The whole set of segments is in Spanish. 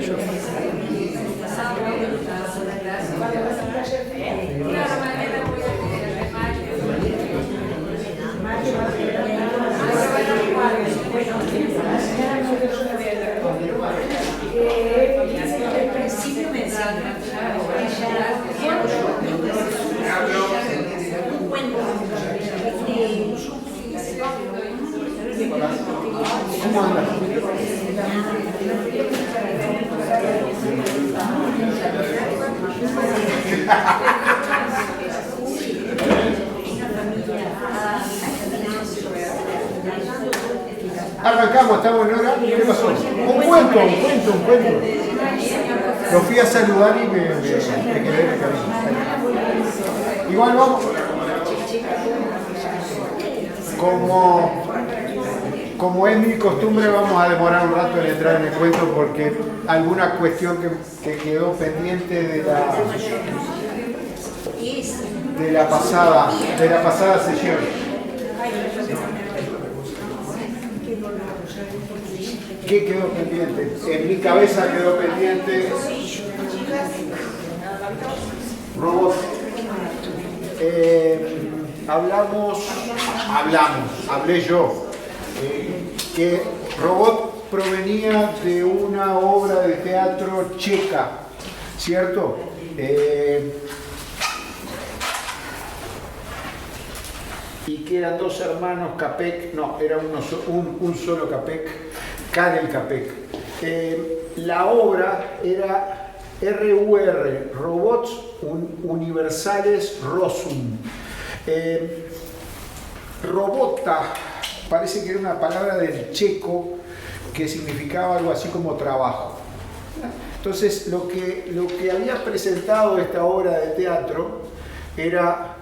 yo. ¿Cómo andas? Arrancamos, estamos en hora. ¿Qué pasó? Un cuento. Lo fui a saludar y me quedé en el camino. Igual vamos. Como es mi costumbre, vamos a demorar un rato en entrar en el cuento porque alguna cuestión que quedó pendiente de la pasada sesión. ¿Qué quedó pendiente? En mi cabeza quedó pendiente robot. Hablé yo, que robot provenía de una obra de teatro checa, ¿cierto? Y que eran dos hermanos Capek, no, era un solo Capek, Karel Capek. La obra era RUR, Robots Universales Rosum. Robota parece que era una palabra del checo que significaba algo así como trabajo. Entonces lo que había presentado esta obra de teatro era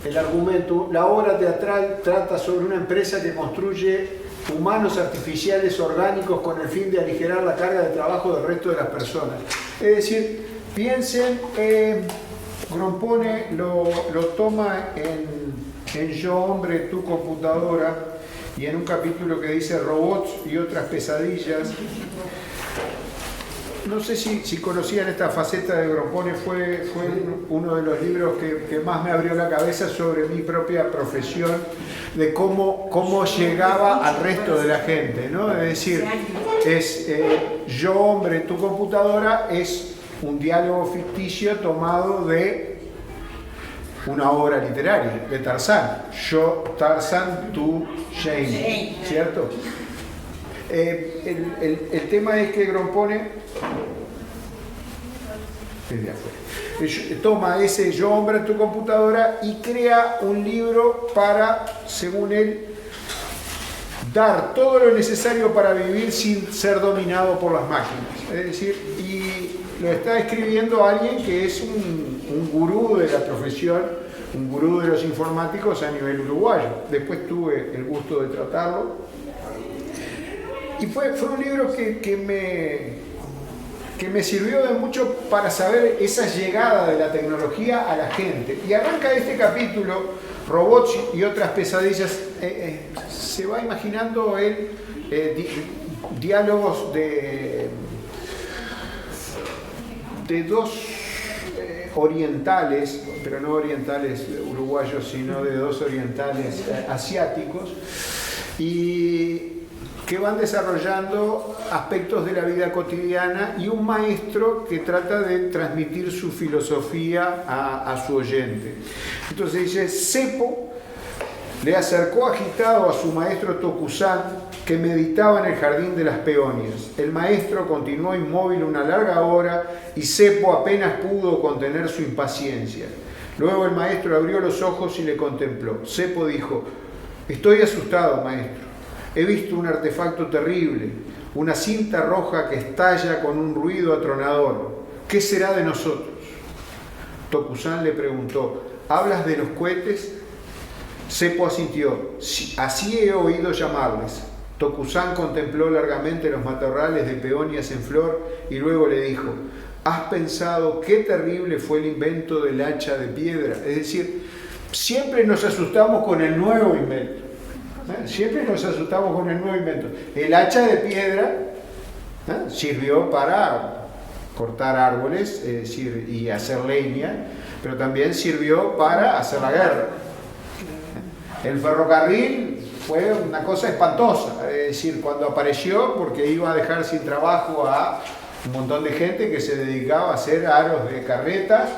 el argumento. La obra teatral trata sobre una empresa que construye humanos artificiales orgánicos con el fin de aligerar la carga de trabajo del resto de las personas. Es decir, piensen, Grompone lo toma en Yo hombre, tu computadora, y en un capítulo que dice robots y otras pesadillas. No sé si conocían esta faceta de Grompone, fue uno de los libros que más me abrió la cabeza sobre mi propia profesión, de cómo llegaba al resto de la gente, ¿no? Es decir, Yo hombre, tu computadora es un diálogo ficticio tomado de una obra literaria, de Tarzán. Yo, Tarzán, tú, Jane, ¿cierto? El tema es que Grompone toma ese Yo hombre en tu computadora y crea un libro para, según él, dar todo lo necesario para vivir sin ser dominado por las máquinas. Es decir, y lo está escribiendo alguien que es un gurú de la profesión, un gurú de los informáticos a nivel uruguayo. Después tuve el gusto de tratarlo. Y fue un libro que me sirvió de mucho para saber esa llegada de la tecnología a la gente. Y arranca este capítulo, robots y otras pesadillas, se va imaginando él diálogos de dos orientales, pero no orientales uruguayos, sino de dos orientales asiáticos, y que van desarrollando aspectos de la vida cotidiana, y un maestro que trata de transmitir su filosofía a su oyente. Entonces dice, Seppo le acercó agitado a su maestro Tokusan, que meditaba en el jardín de las peonias. El maestro continuó inmóvil una larga hora y Seppo apenas pudo contener su impaciencia. Luego el maestro abrió los ojos y le contempló. Seppo dijo, estoy asustado, maestro. He visto un artefacto terrible, una cinta roja que estalla con un ruido atronador. ¿Qué será de nosotros? Tokusan le preguntó, ¿hablas de los cohetes? Seppo asintió, así he oído llamarles. Tokusan contempló largamente los matorrales de peonias en flor y luego le dijo, ¿has pensado qué terrible fue el invento del hacha de piedra? Es decir, siempre nos asustamos con el nuevo invento. Siempre nos asustamos con el nuevo invento. El hacha de piedra Sirvió para cortar árboles, es decir, y hacer leña, pero también sirvió para hacer la guerra. El ferrocarril fue una cosa espantosa, es decir, cuando apareció, porque iba a dejar sin trabajo a un montón de gente que se dedicaba a hacer aros de carretas,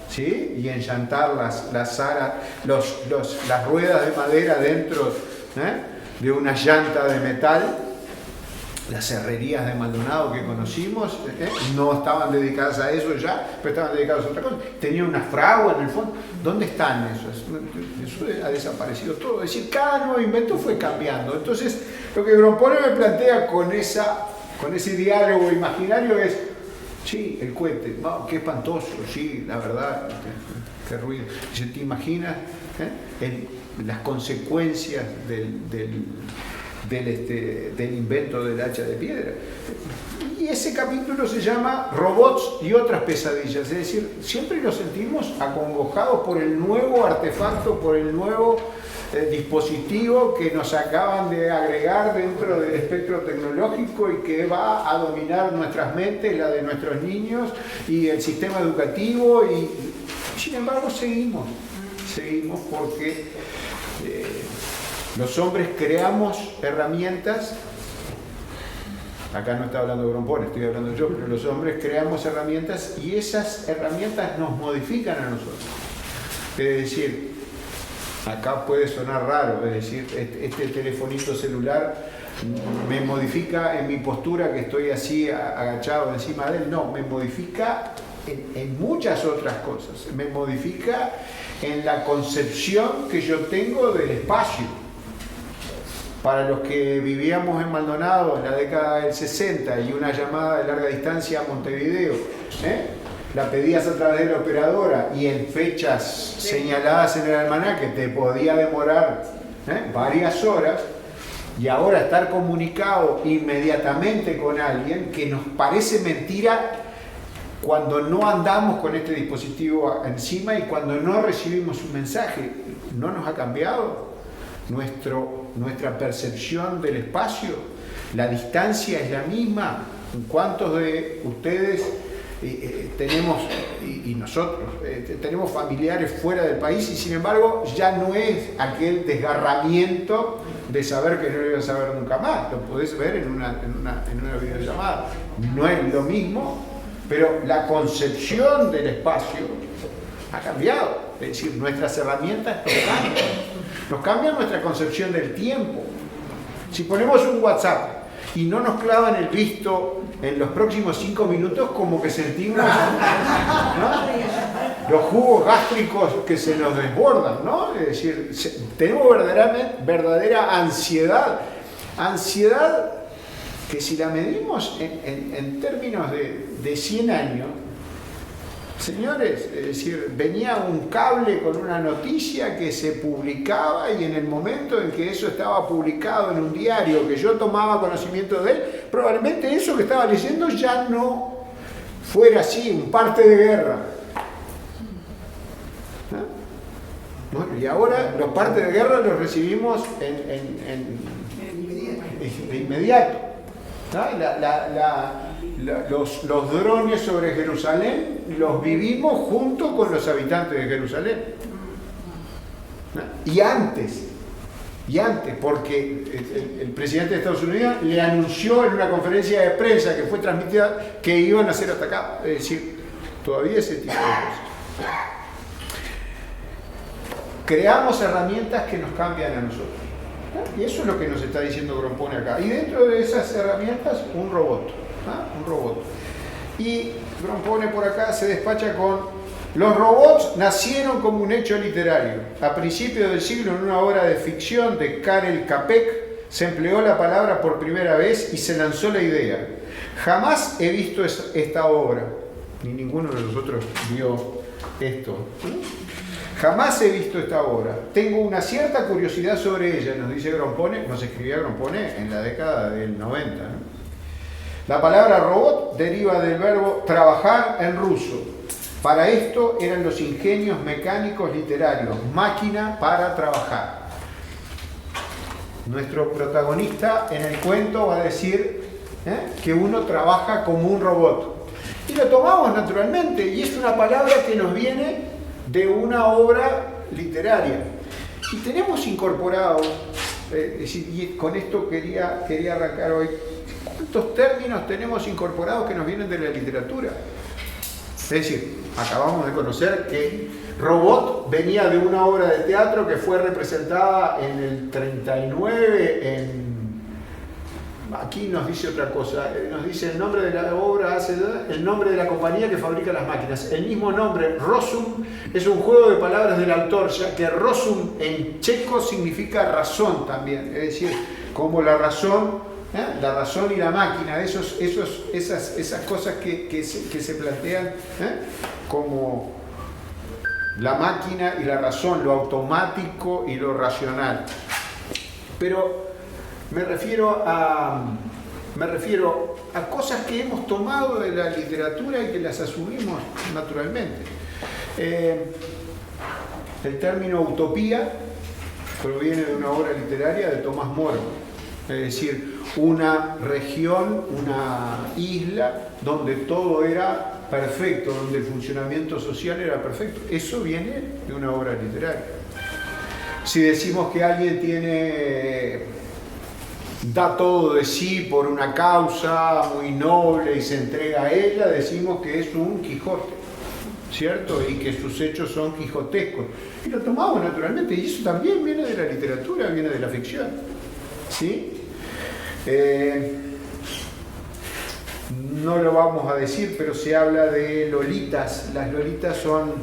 ¿sí? Y enllantar las ruedas de madera dentro de una llanta de metal. Las herrerías de Maldonado que conocimos no estaban dedicadas a eso ya, pero estaban dedicadas a otra cosa. Tenían una fragua en el fondo. ¿Dónde están esos? Eso ha desaparecido todo. Es decir, cada nuevo invento fue cambiando. Entonces, lo que Grompone me plantea con ese diálogo imaginario es, sí, el cohete, no, qué espantoso, sí, la verdad, qué ruido. ¿Te imaginas las consecuencias del invento del hacha de piedra? Y ese capítulo se llama Robots y otras pesadillas, es decir, siempre nos sentimos acongojados por el nuevo artefacto, por el nuevo dispositivo que nos acaban de agregar dentro del espectro tecnológico y que va a dominar nuestras mentes, la de nuestros niños y el sistema educativo, y sin embargo seguimos porque los hombres creamos herramientas. Acá no está hablando Grompone, estoy hablando yo, pero los hombres creamos herramientas y esas herramientas nos modifican a nosotros. Es decir, acá puede sonar raro, es decir, este telefonito celular me modifica en mi postura, que estoy así agachado encima de él. No, me modifica en muchas otras cosas. Me modifica en la concepción que yo tengo del espacio. Para los que vivíamos en Maldonado en la década del 60 y una llamada de larga distancia a Montevideo, la pedías a través de la operadora y en fechas señaladas en el almanaque te podía demorar varias horas, y ahora estar comunicado inmediatamente con alguien, que nos parece mentira cuando no andamos con este dispositivo encima y cuando no recibimos un mensaje. ¿No nos ha cambiado nuestra percepción del espacio? La distancia es la misma. ¿Cuántos de ustedes tenemos, y nosotros, tenemos familiares fuera del país y sin embargo ya no es aquel desgarramiento de saber que no lo ibas a ver nunca más? Lo podés ver en una videollamada. No es lo mismo, pero la concepción del espacio ha cambiado. Es decir, nuestras herramientas nos cambian nuestra concepción del tiempo. Si ponemos un WhatsApp y no nos clavan el visto en los próximos 5 minutos, como que sentimos, ¿no?, los jugos gástricos que se nos desbordan, ¿no? Es decir, tenemos verdadera ansiedad que, si la medimos en términos de 100 años, señores, es decir, venía un cable con una noticia que se publicaba, y en el momento en que eso estaba publicado en un diario que yo tomaba conocimiento de él, probablemente eso que estaba leyendo ya no fuera así, un parte de guerra. Bueno, y ahora los partes de guerra los recibimos de inmediato. Los drones sobre Jerusalén los vivimos junto con los habitantes de Jerusalén. Y antes, porque el presidente de Estados Unidos le anunció en una conferencia de prensa que fue transmitida que iban a ser atacados. Es decir, todavía ese tipo de cosas. Creamos herramientas que nos cambian a nosotros. Y eso es lo que nos está diciendo Grompone acá. Y dentro de esas herramientas, un robot. Un robot. Y Grompone por acá se despacha con: los robots nacieron como un hecho literario. A principios del siglo, en una obra de ficción de Karel Čapek, se empleó la palabra por primera vez y se lanzó la idea. Jamás he visto esta obra. Ni ninguno de nosotros vio esto. Jamás he visto esta obra. Tengo una cierta curiosidad sobre ella, nos dice Grompone, nos escribía Grompone en la década del 90. La palabra robot deriva del verbo trabajar en ruso. Para esto eran los ingenios mecánicos literarios, máquina para trabajar. Nuestro protagonista en el cuento va a decir, que uno trabaja como un robot. Y lo tomamos naturalmente, y es una palabra que nos viene de una obra literaria. Y tenemos incorporado, y con esto quería arrancar hoy, ¿cuántos términos tenemos incorporados que nos vienen de la literatura? Es decir, acabamos de conocer que robot venía de una obra de teatro que fue representada en el 39 Aquí nos dice otra cosa, nos dice el nombre de la obra, el nombre de la compañía que fabrica las máquinas. El mismo nombre, Rozum, es un juego de palabras del autor, ya que Rozum en checo significa razón también, es decir, como la razón y la máquina, esas cosas que se plantean como la máquina y la razón, lo automático y lo racional. Pero me refiero a cosas que hemos tomado de la literatura y que las asumimos naturalmente. El término utopía proviene de una obra literaria de Tomás Moro, es decir, una región, una isla donde todo era perfecto, donde el funcionamiento social era perfecto. Eso viene de una obra literaria. Si decimos que alguien da todo de sí por una causa muy noble y se entrega a ella, decimos que es un Quijote, ¿cierto? Y que sus hechos son quijotescos. Y lo tomamos naturalmente, y eso también viene de la literatura, viene de la ficción, ¿sí? No lo vamos a decir, pero se habla de lolitas. Las lolitas son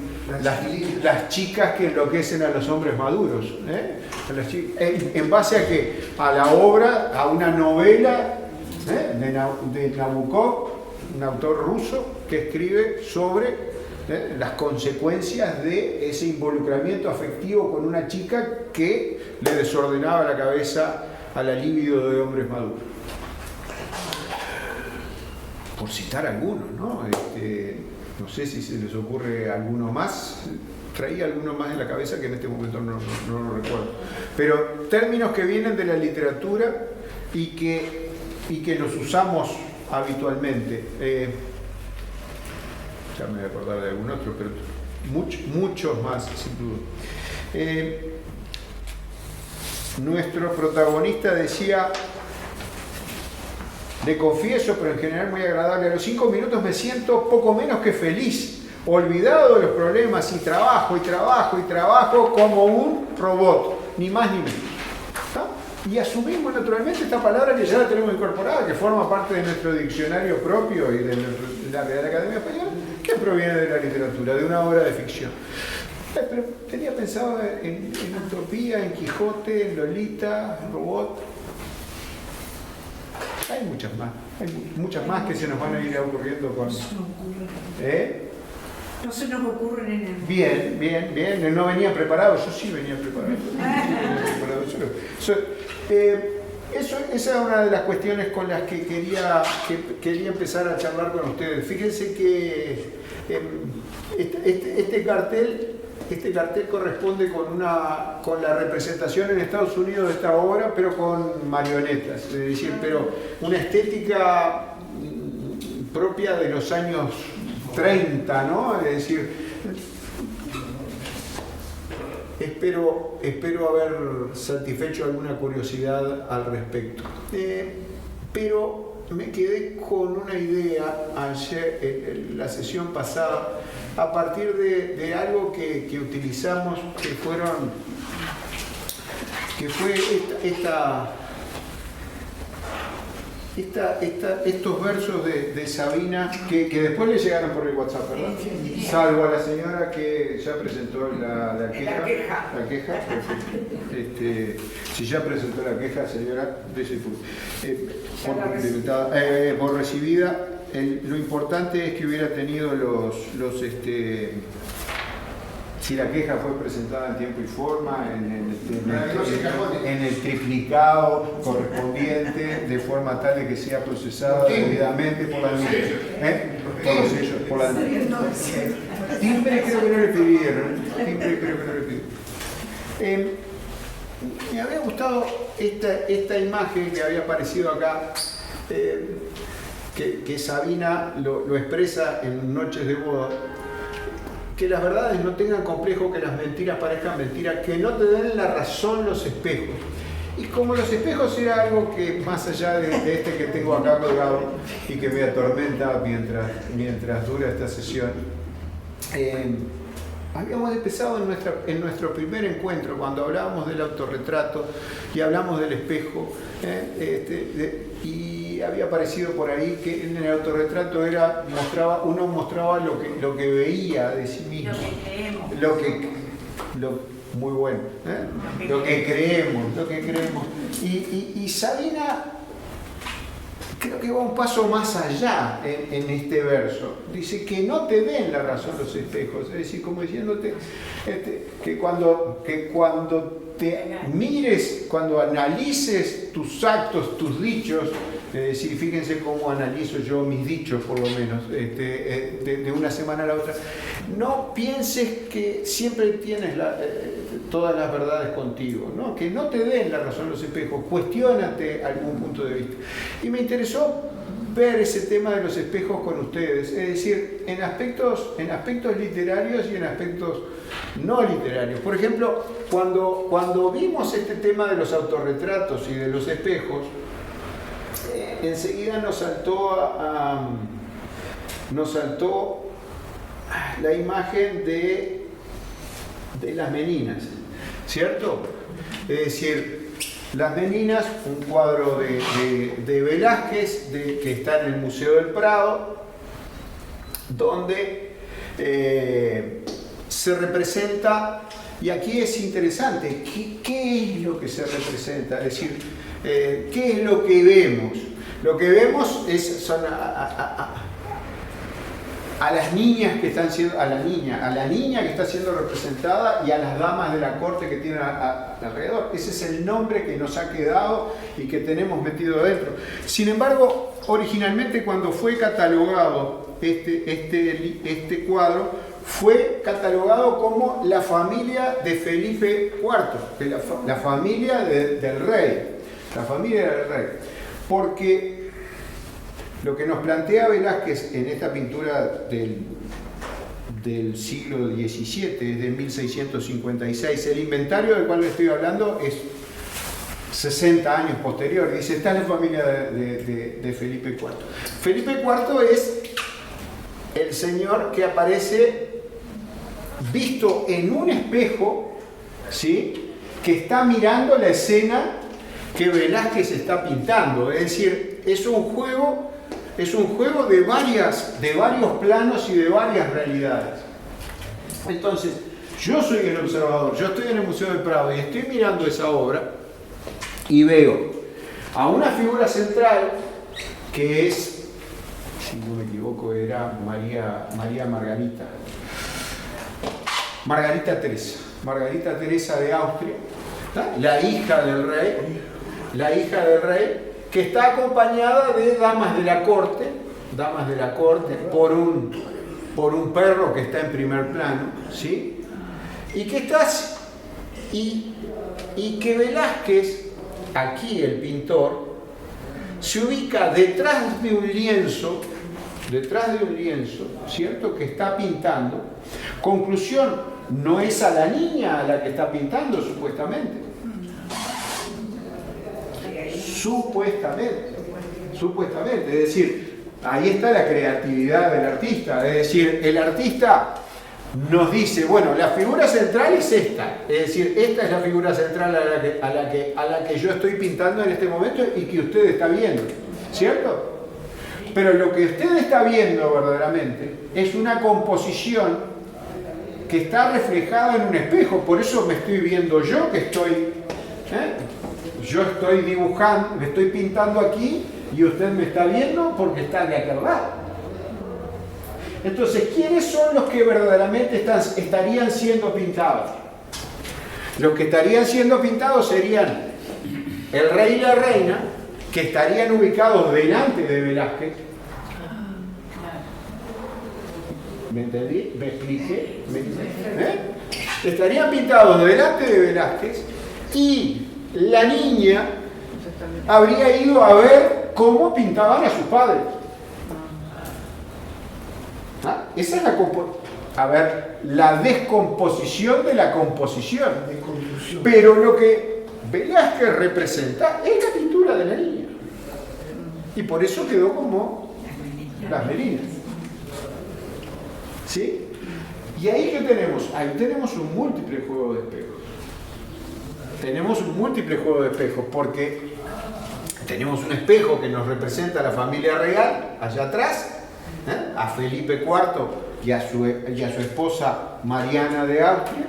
las chicas que enloquecen a los hombres maduros. ¿En base a qué? A la obra, a una novela de Nabokov, un autor ruso que escribe sobre las consecuencias de ese involucramiento afectivo con una chica que le desordenaba la cabeza a la libido de hombres maduros. Por citar algunos, ¿no? No sé si se les ocurre alguno más. Traía alguno más en la cabeza que en este momento no lo recuerdo. Pero términos que vienen de la literatura y que los usamos habitualmente. Ya me voy a acordar de algún otro, pero muchos más, sin duda. Nuestro protagonista decía: le confieso, pero en general muy agradable, a los 5 minutos me siento poco menos que feliz, olvidado de los problemas, y trabajo como un robot, ni más ni menos. ¿Está? Y asumimos naturalmente esta palabra que ya la tenemos incorporada, que forma parte de nuestro diccionario propio y de la Real Academia Española, que proviene de la literatura, de una obra de ficción. Pero tenía pensado en Utopía, en Quijote, en Lolita, en Robot. Hay muchas más que se nos van a ir ocurriendo con... No se nos ocurren en el... Bien. Él no venía preparado, yo sí venía preparado. Esa es una de las cuestiones con las que quería empezar a charlar con ustedes. Fíjense que este cartel corresponde con la representación en Estados Unidos de esta obra, pero con marionetas, es decir, pero una estética propia de los años 30, ¿no? Es decir, espero haber satisfecho alguna curiosidad al respecto. Pero me quedé con una idea ayer, en la sesión pasada, a partir de algo que utilizamos, que fue estos versos de Sabina, que después le llegaron por el WhatsApp, ¿verdad? Salvo a la señora que ya presentó la queja. La queja. Si ya presentó la queja, señora, por recibida. Lo importante es que hubiera tenido si la queja fue presentada en tiempo y forma, en el triplicado correspondiente, de forma tal de que sea procesada debidamente por la por la timbre creo que no le pidieron. Me había gustado esta imagen que había aparecido acá. que Sabina lo expresa en Noches de Boda, que las verdades no tengan complejo, que las mentiras parezcan mentiras, que no te den la razón los espejos. Y como los espejos era algo que, más allá de este que tengo acá colgado y que me atormenta mientras dura esta sesión, habíamos empezado en nuestro primer encuentro, cuando hablábamos del autorretrato y hablamos del espejo, y había aparecido por ahí que en el autorretrato uno mostraba lo que veía de sí mismo. Lo que creemos. Muy bueno. Lo que creemos. Y Sabina creo que va un paso más allá en este verso. Dice que no te den la razón los espejos. Es decir, como diciéndote que cuando te mires, cuando analices tus actos, tus dichos, fíjense cómo analizo yo mis dichos, por lo menos, de una semana a la otra, no pienses que siempre tienes todas las verdades contigo, ¿no? Que no te den la razón los espejos, cuestiónate algún punto de vista. Y me interesó ver ese tema de los espejos con ustedes, es decir, en aspectos literarios y en aspectos no literarios. Por ejemplo, cuando vimos este tema de los autorretratos y de los espejos, enseguida nos saltó la imagen de las meninas, ¿cierto? Es decir, las meninas, un cuadro de Velázquez que está en el Museo del Prado, donde se representa, y aquí es interesante, ¿qué es lo que se representa? Es decir, ¿qué es lo que vemos? Lo que vemos son a las niñas que están siendo, a la niña que está siendo representada y a las damas de la corte que tienen alrededor. Ese es el nombre que nos ha quedado y que tenemos metido adentro. Sin embargo, originalmente cuando fue catalogado este cuadro, fue catalogado como la familia de Felipe IV, la familia del rey. La familia del rey. Porque lo que nos plantea Velázquez en esta pintura del siglo XVII, es de 1656, el inventario del cual le estoy hablando es 60 años posterior. Dice, está en la familia de Felipe IV. Felipe IV es el señor que aparece visto en un espejo, ¿sí?, que está mirando la escena que Velázquez está pintando. Es decir, es un juego de varios planos y de varias realidades. Entonces, yo soy el observador, yo estoy en el Museo del Prado y estoy mirando esa obra y veo a una figura central que es, si no me equivoco, era María Margarita Teresa de Austria, ¿está? La hija del rey, que está acompañada de damas de la corte por un perro que está en primer plano, ¿sí? Y que Velázquez, aquí el pintor, se ubica detrás de un lienzo, ¿cierto?, que está pintando. Conclusión, no es a la niña a la que está pintando, supuestamente. Supuestamente, es decir, ahí está la creatividad del artista. Es decir, el artista nos dice, bueno, la figura central es esta, es decir, esta es la figura central a la que yo estoy pintando en este momento y que usted está viendo, ¿cierto? Pero lo que usted está viendo verdaderamente es una composición que está reflejada en un espejo. Por eso me estoy viendo yo, que estoy dibujando, me estoy pintando aquí y usted me está viendo porque está de aquel lado. Entonces, ¿quiénes son los que verdaderamente estarían siendo pintados? Los que estarían siendo pintados serían el rey y la reina, que estarían ubicados delante de Velázquez. ¿Me entendí? ¿Me expliqué? Estarían pintados delante de Velázquez y la niña habría ido a ver cómo pintaban a sus padres. esa es la descomposición de la composición. Pero lo que Velázquez representa es la pintura de la niña. Y por eso quedó como las meninas. ¿Sí? Y ahí ¿qué tenemos? Ahí tenemos un múltiple juego de espejos. Tenemos un múltiple juego de espejos porque tenemos un espejo que nos representa a la familia real, allá atrás, a Felipe IV y a su esposa Mariana de Austria.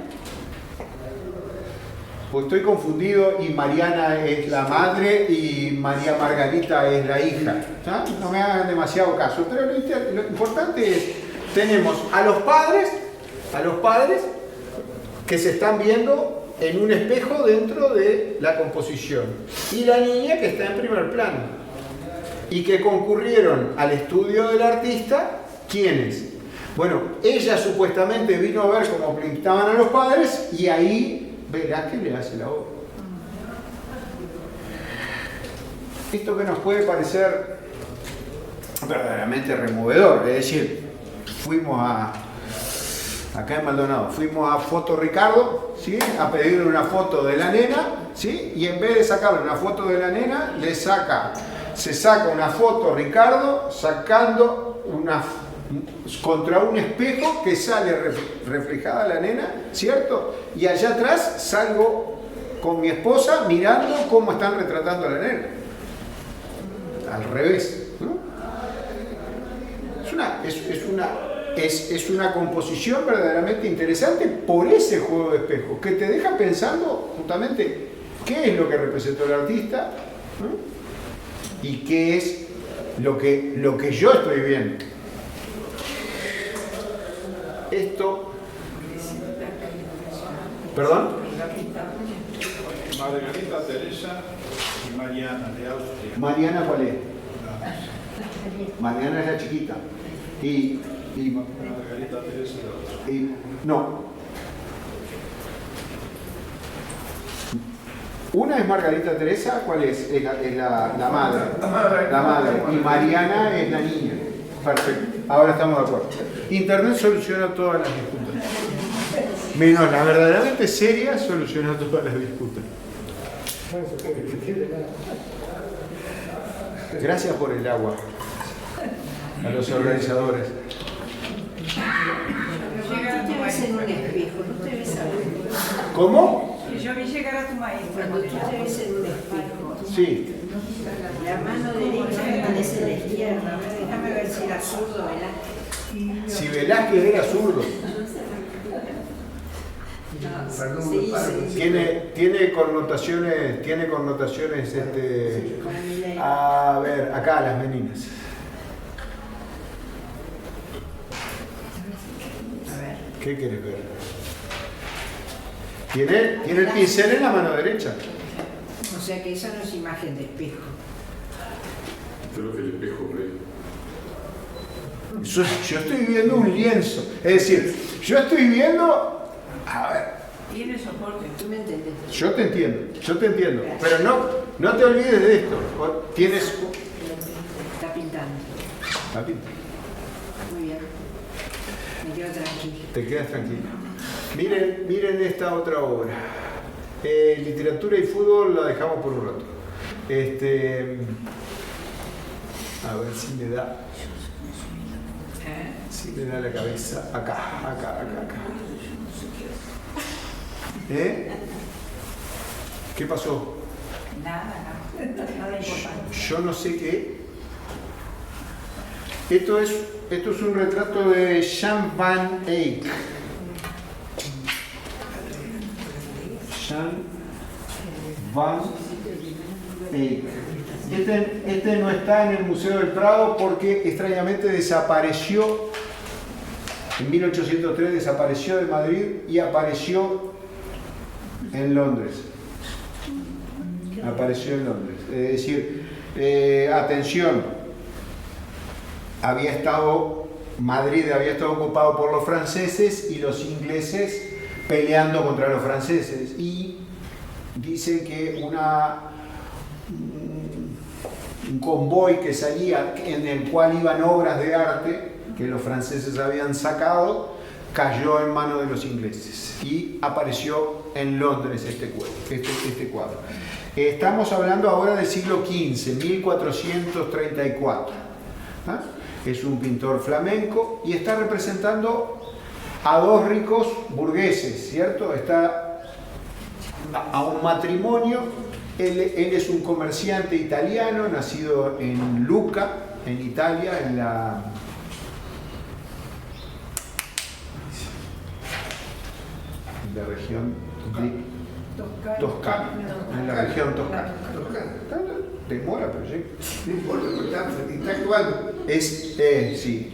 Pues estoy confundido y Mariana es la madre y María Margarita es la hija. ¿Sí? No me hagan demasiado caso, pero lo importante es, tenemos a los padres que se están viendo en un espejo dentro de la composición y la niña que está en primer plano y que concurrieron al estudio del artista. ¿Quiénes? Bueno, ella supuestamente vino a ver cómo pintaban a los padres y ahí Velázquez le hace la obra. Esto que nos puede parecer verdaderamente removedor, es decir, acá en Maldonado, fuimos a Foto Ricardo, ¿sí? A pedirle una foto de la nena, ¿sí? Y en vez de sacarle una foto de la nena, se saca una foto Ricardo sacando contra un espejo que sale reflejada la nena, ¿cierto? Y allá atrás salgo con mi esposa mirando cómo están retratando a la nena. Al revés, ¿no? Es una composición verdaderamente interesante por ese juego de espejos, que te deja pensando justamente qué es lo que representó el artista, ¿no? Y qué es lo que yo estoy viendo. Esto... ¿Perdón? Margarita Teresa y Mariana de Austria. ¿Mariana cuál es? Mariana es la chiquita. Y Margarita Teresa de Austria. No. Una es Margarita Teresa, ¿cuál es? Es la madre. La madre. Y Mariana es la niña. Perfecto. Ahora estamos de acuerdo. Internet soluciona todas las disputas. Menos la verdaderamente seria soluciona todas las disputas. Gracias por el agua a los organizadores. Tú te ves en un espejo, no te ves a ver. ¿Cómo? Yo vi llegar a tu maestro. Cuando tú te ves en un espejo, Sí. la mano derecha parece la izquierda. A ver, déjame ver si era zurdo, ¿verdad? Si Velázquez era zurdo. Sí, Tiene connotaciones, a ver, acá las meninas. ¿Qué quieres ver? Tiene el pincel en la mano derecha. O sea que esa no es imagen de espejo. Creo que el espejo por ahí. Yo estoy viendo un lienzo. Es decir, yo estoy viendo... A ver, Tiene soporte. ¿Tú me entiendes? yo te entiendo. Pero no te olvides de esto. Tienes... Está pintando. Está bien. Muy bien. Me quedo tranquila. Te quedas tranquilo. Miren esta otra obra. Literatura y fútbol la dejamos por un rato. A ver si me da. Si me da la cabeza. Acá. ¿Qué pasó? Nada importante. Yo no sé qué. Esto es un retrato de Jan van Eyck. Jan van Eyck. Este no está en el Museo del Prado porque extrañamente desapareció. En 1803 desapareció de Madrid y apareció en Londres. Es decir, atención, Madrid había estado ocupado por los franceses y los ingleses peleando contra los franceses. Y dice que un convoy que salía en el cual iban obras de arte que los franceses habían sacado, cayó en manos de los ingleses y apareció en Londres este cuadro. Estamos hablando ahora del siglo XV, 1434. ¿Ah? Es un pintor flamenco y está representando a dos ricos burgueses, ¿cierto? Está a un matrimonio. Él es un comerciante italiano, nacido en Lucca, en Italia, en la región de Toscana, en la región toscana. Demora, pero sí. No importa, porque está actuando. Es, sí,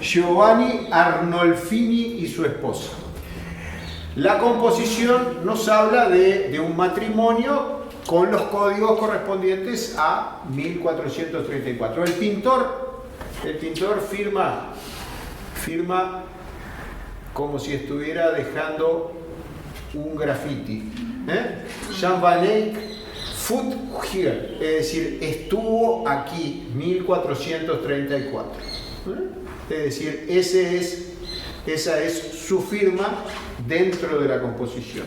Giovanni Arnolfini y su esposa. La composición nos habla de un matrimonio con los códigos correspondientes a 1434. El pintor firma como si estuviera dejando un graffiti. Jean Van Eyck foot here, es decir, estuvo aquí 1434. Es decir, esa es su firma dentro de la composición.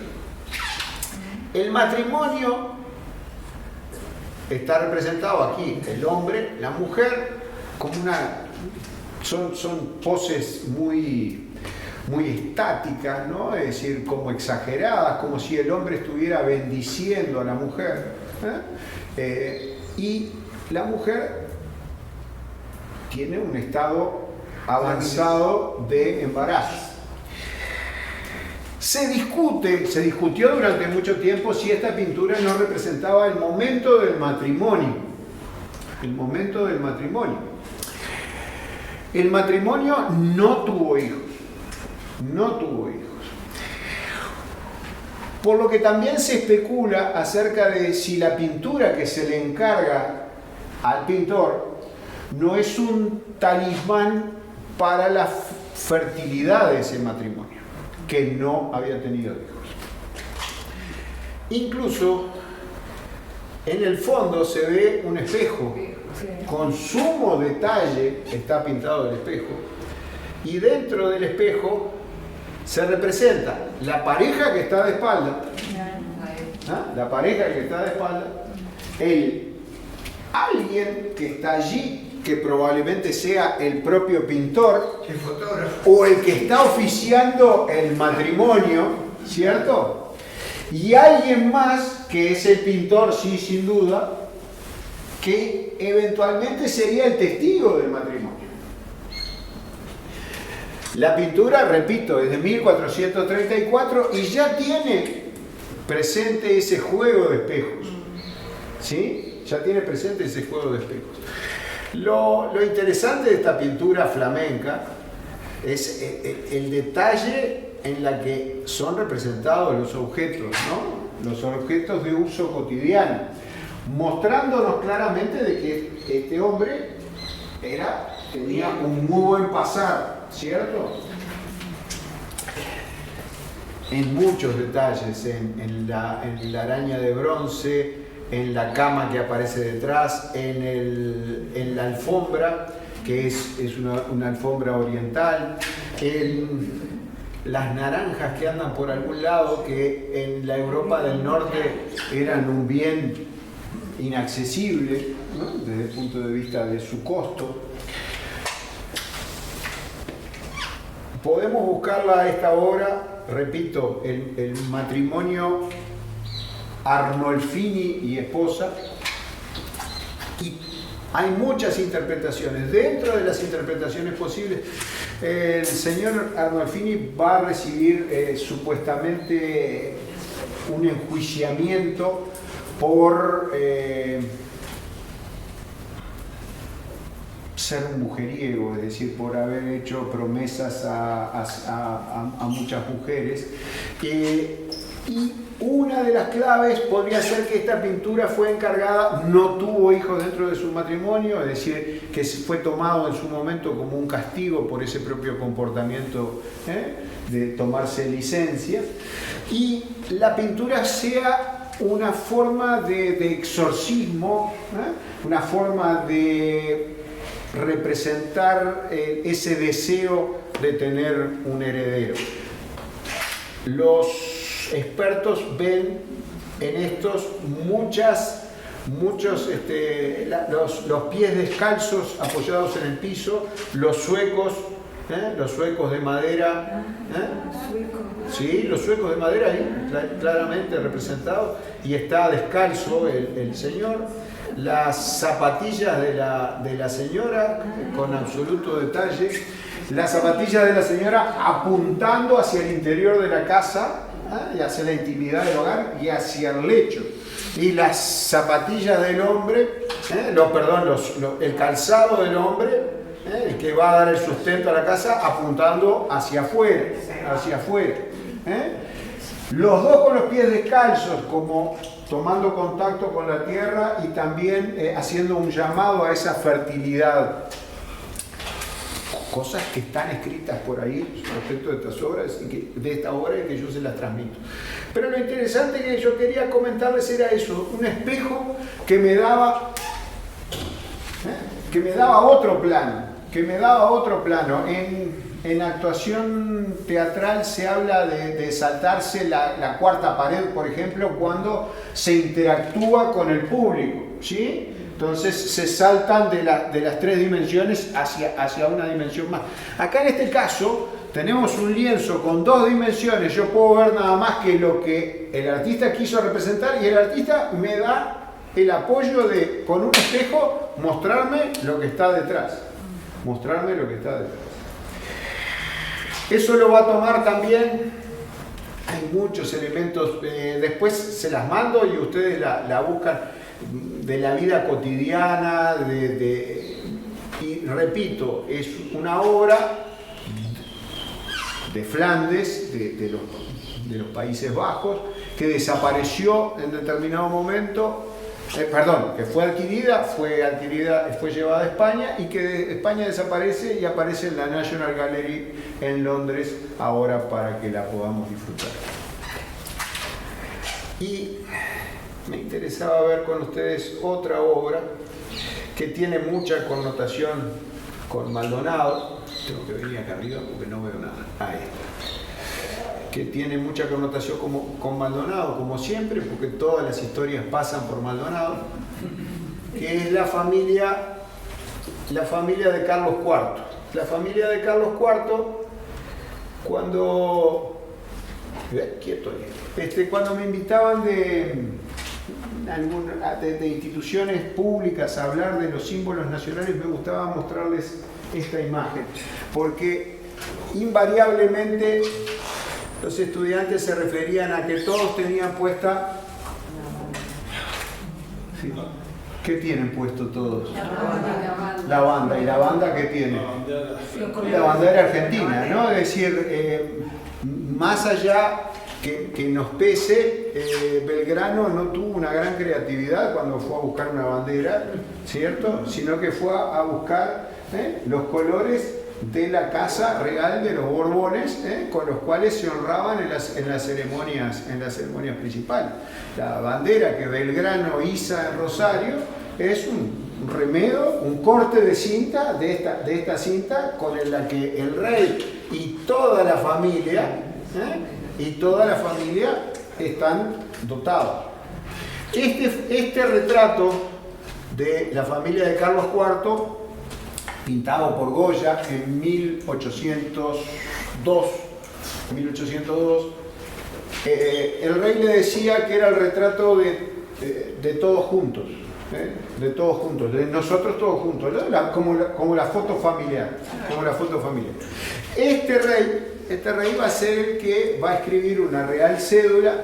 El matrimonio está representado aquí, el hombre, la mujer, como son poses muy estáticas, ¿no? Es decir, como exageradas, como si el hombre estuviera bendiciendo a la mujer. Y la mujer tiene un estado avanzado de embarazo. Se discutió durante mucho tiempo si esta pintura no representaba el momento del matrimonio. El momento del matrimonio. El matrimonio no tuvo hijos. No tuvo hijos. Por lo que también se especula acerca de si la pintura que se le encarga al pintor no es un talismán para la fertilidad de ese matrimonio, que no había tenido hijos. Incluso en el fondo se ve un espejo, con sumo detalle está pintado el espejo, y dentro del espejo se representa la pareja que está de espalda, la pareja que está de espalda, alguien que está allí, que probablemente sea el propio pintor, El fotógrafo. o el que está oficiando el matrimonio, ¿cierto? Y alguien más, que es el pintor, sí, sin duda, que eventualmente sería el testigo del matrimonio. La pintura, repito, es de 1434 y ya tiene presente ese juego de espejos. ¿Sí? Ya tiene presente ese juego de espejos. Lo interesante de esta pintura flamenca es el detalle en la que son representados los objetos, ¿no? Los objetos de uso cotidiano, mostrándonos claramente de que este hombre tenía un muy buen pasar, ¿cierto? En muchos detalles, en la araña de bronce, en la cama que aparece detrás, en la alfombra, que es una alfombra oriental, en las naranjas que andan por algún lado, que en la Europa del Norte eran un bien inaccesible, ¿no? Desde el punto de vista de su costo. Podemos buscarla a esta hora, repito, el matrimonio Arnolfini y esposa, y hay muchas interpretaciones. Dentro de las interpretaciones posibles, el señor Arnolfini va a recibir supuestamente un enjuiciamiento por ser un mujeriego, es decir, por haber hecho promesas a muchas mujeres. Y una de las claves podría ser que esta pintura fue encargada, no tuvo hijos dentro de su matrimonio, es decir, que fue tomado en su momento como un castigo por ese propio comportamiento de tomarse licencia, y la pintura sea una forma de exorcismo, una forma de representar ese deseo de tener un heredero. Los expertos ven en estos los pies descalzos apoyados en el piso, los suecos de madera, sí, los suecos de madera ahí claramente representados, y está descalzo el señor. Las zapatillas de la señora con absoluto detalle, las zapatillas de la señora apuntando hacia el interior de la casa, y hacia la intimidad del hogar y hacia el lecho. Y las zapatillas del hombre, el calzado del hombre, el que va a dar el sustento a la casa, apuntando hacia afuera, Los dos con los pies descalzos, como tomando contacto con la tierra y también haciendo un llamado a esa fertilidad. Cosas que están escritas por ahí respecto de estas obras de esta obra y que yo se las transmito. Pero lo interesante que yo quería comentarles era eso, un espejo que me daba otro plano, En actuación teatral se habla de saltarse la cuarta pared, por ejemplo, cuando se interactúa con el público, ¿sí? Entonces se saltan de las tres dimensiones hacia una dimensión más. Acá en este caso tenemos un lienzo con dos dimensiones. Yo puedo ver nada más que lo que el artista quiso representar, y el artista me da el apoyo de, con un espejo, mostrarme lo que está detrás. Eso lo va a tomar también. Hay muchos elementos. Después se las mando y ustedes la buscan, de la vida cotidiana, y repito, es una obra de Flandes, de los Países Bajos, que desapareció en determinado momento, que fue llevada a España, y que de España desaparece y aparece en la National Gallery en Londres ahora para que la podamos disfrutar. Y me interesaba ver con ustedes otra obra que tiene mucha connotación con Maldonado. Tengo que venir acá arriba porque no veo nada. Ahí está. Que tiene mucha connotación con Maldonado, como siempre, porque todas las historias pasan por Maldonado, que es la familia de Carlos IV. La familia de Carlos IV, cuando me invitaban de instituciones públicas a hablar de los símbolos nacionales, me gustaba mostrarles esta imagen, porque invariablemente los estudiantes se referían a que todos tenían puesta... ¿Sí? ¿Qué tienen puesto todos? La banda. ¿Y la banda qué tiene? La bandera argentina, ¿no? Es decir, más allá que nos pese, Belgrano no tuvo una gran creatividad cuando fue a buscar una bandera, ¿cierto? Sino que fue a buscar los colores de la casa real de los Borbones, con los cuales se honraban en las ceremonias principales. La bandera que Belgrano iza en Rosario es un remedo, un corte de cinta, de esta cinta, con la que el rey y toda la familia están dotados. Este retrato de la familia de Carlos IV, pintado por Goya en 1802, el rey le decía que era el retrato de todos juntos, de nosotros todos juntos, como la foto familiar, Este rey va a ser el que va a escribir una real cédula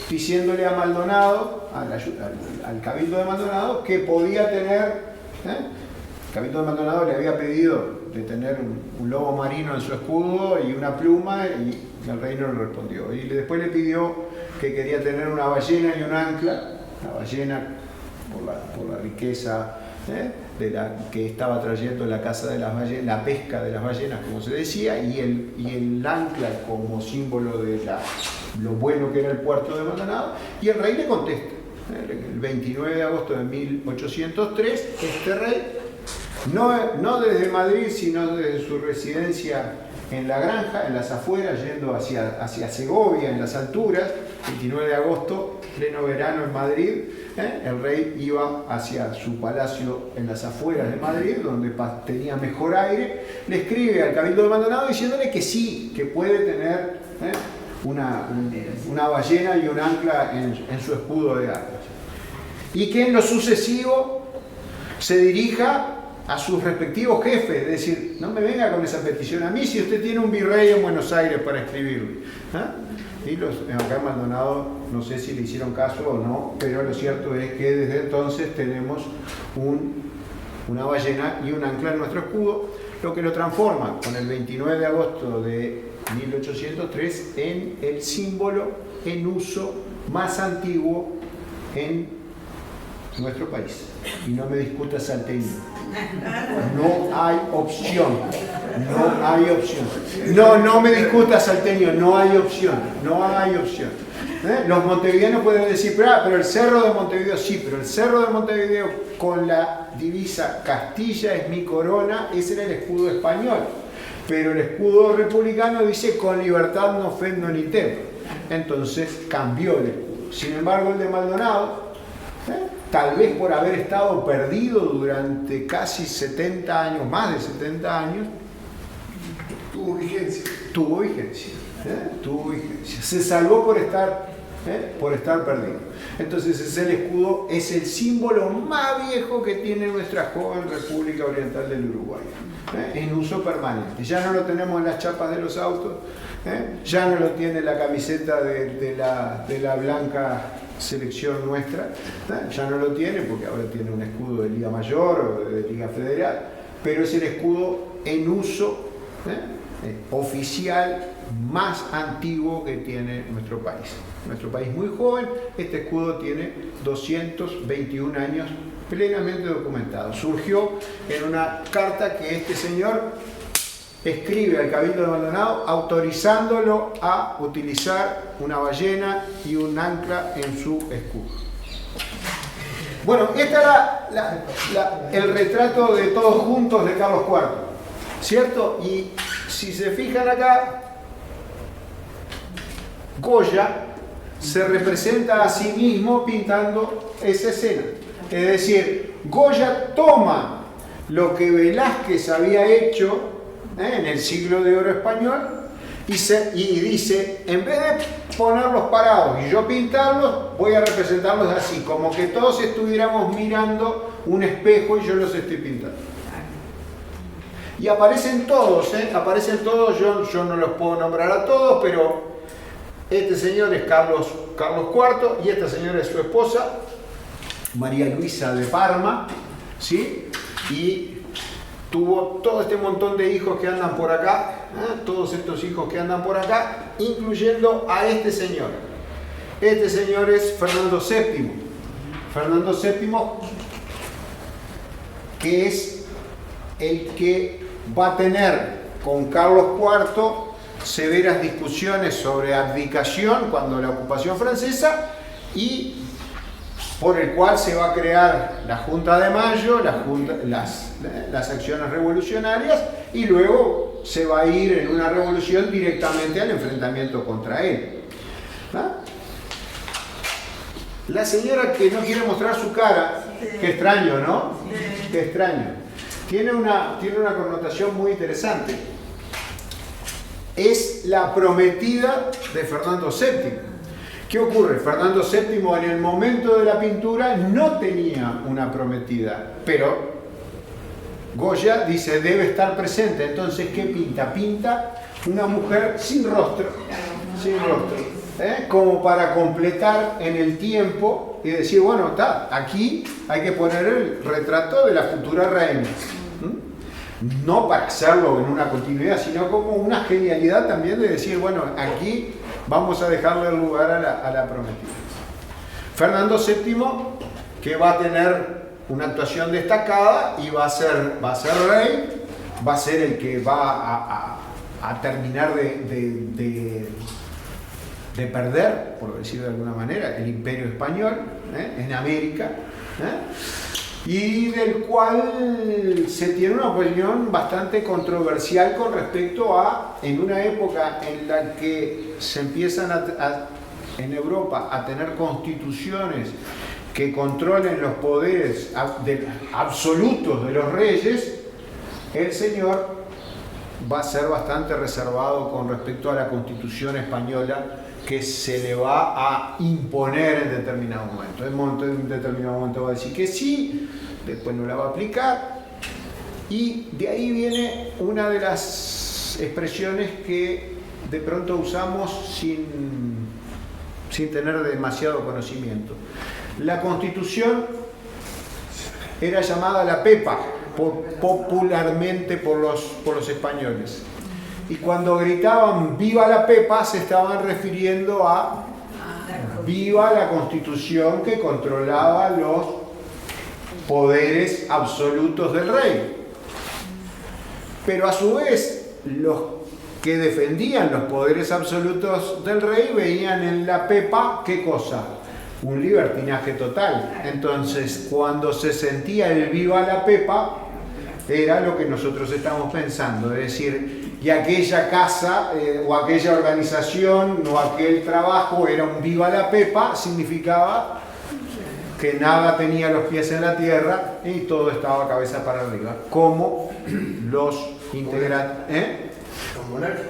diciéndole a Maldonado, al Cabildo de Maldonado, que podía tener... El Cabildo de Maldonado le había pedido de tener un lobo marino en su escudo y una pluma, y el rey no le respondió. Y después le pidió que quería tener una ballena y un ancla, una ballena por la riqueza que estaba trayendo la caza de las ballenas, la pesca de las ballenas, como se decía, y el ancla como símbolo de lo bueno que era el puerto de Maldonado. Y el rey le contesta. el 29 de agosto de 1803, este rey, no desde Madrid, sino desde su residencia en la granja, en las afueras, yendo hacia Segovia, en las alturas, 29 de agosto, pleno verano en Madrid, el rey iba hacia su palacio en las afueras de Madrid, donde tenía mejor aire, le escribe al Cabildo de Maldonado diciéndole que sí, que puede tener una ballena y un ancla en su escudo de armas. Y que en lo sucesivo se dirija a sus respectivos jefes, es decir, no me venga con esa petición a mí si usted tiene un virrey en Buenos Aires para escribirle. Y acá en Maldonado no sé si le hicieron caso o no, pero lo cierto es que desde entonces tenemos una ballena y un ancla en nuestro escudo, lo que lo transforma con el 29 de agosto de 1803 en el símbolo en uso más antiguo en nuestro país. Y no me discuta salteño. No hay opción. No hay opción. No me discuta salteño. No hay opción. No hay opción. Los montevideanos pueden decir, pero el Cerro de Montevideo, sí, pero el Cerro de Montevideo con la divisa Castilla es mi corona, ese era el escudo español. Pero el escudo republicano dice, con libertad no ofendo ni temo. Entonces cambió el escudo. Sin embargo, el de Maldonado, tal vez por haber estado perdido durante casi 70 años, más de 70 años, Tuvo vigencia. Tuvo vigencia. Se salvó por estar perdido. Entonces es el escudo, es el símbolo más viejo que tiene nuestra joven República Oriental del Uruguay, en uso permanente. Ya no lo tenemos en las chapas de los autos, ya no lo tiene la camiseta de la blanca selección nuestra, ya no lo tiene porque ahora tiene un escudo de Liga Mayor o de Liga Federal, pero es el escudo en uso oficial más antiguo que tiene nuestro país. Nuestro país muy joven, este escudo tiene 221 años plenamente documentado. Surgió en una carta que este señor escribe al Cabildo de Maldonado autorizándolo a utilizar una ballena y un ancla en su escudo. Bueno, este era el retrato de todos juntos de Carlos IV, ¿cierto? Y si se fijan acá, Goya se representa a sí mismo pintando esa escena. Es decir, Goya toma lo que Velázquez había hecho en el siglo de oro español y dice, en vez de ponerlos parados y yo pintarlos, voy a representarlos así, como que todos estuviéramos mirando un espejo y yo los estoy pintando. Y aparecen todos, yo no los puedo nombrar a todos, pero este señor es Carlos IV y esta señora es su esposa, María Luisa de Parma, ¿sí? Y tuvo todo este montón de hijos que andan por acá, todos estos hijos que andan por acá, incluyendo a este señor. Este señor es Fernando VII. Fernando VII, que es el que va a tener con Carlos IV severas discusiones sobre abdicación cuando la ocupación francesa y por el cual se va a crear la Junta de Mayo, las acciones revolucionarias y luego se va a ir en una revolución directamente al enfrentamiento contra él. La señora que no quiere mostrar su cara, qué extraño, ¿no? Qué extraño. Tiene una connotación muy interesante. Es la prometida de Fernando VII. ¿Qué ocurre? Fernando VII en el momento de la pintura no tenía una prometida, pero Goya dice debe estar presente. Entonces, ¿qué pinta? Pinta una mujer sin rostro, como para completar en el tiempo y decir, bueno, aquí hay que poner el retrato de la futura reina. No para hacerlo en una continuidad, sino como una genialidad también de decir, bueno, aquí vamos a dejarle el lugar a la prometida. Fernando VII, que va a tener una actuación destacada y va a ser rey, va a ser el que va a terminar de de perder, por decirlo de alguna manera, el imperio español en América, y del cual se tiene una opinión bastante controversial con respecto a, en una época en la que se empiezan en Europa a tener constituciones que controlen los poderes absolutos de los reyes, el señor va a ser bastante reservado con respecto a la Constitución española que se le va a imponer en determinado momento. En determinado momento va a decir que sí, después no la va a aplicar, y de ahí viene una de las expresiones que de pronto usamos sin tener demasiado conocimiento. La Constitución era llamada la Pepa popularmente por los españoles, y cuando gritaban ¡viva la Pepa! Se estaban refiriendo a ¡viva la Constitución que controlaba los poderes absolutos del rey! Pero a su vez, los que defendían los poderes absolutos del rey veían en la Pepa, ¿qué cosa? Un libertinaje total. Entonces, cuando se sentía el ¡viva la Pepa!, era lo que nosotros estamos pensando, es decir, y aquella casa o aquella organización o aquel trabajo era un ¡viva la Pepa!, significaba que nada tenía los pies en la tierra y todo estaba cabeza para arriba, como los integrantes,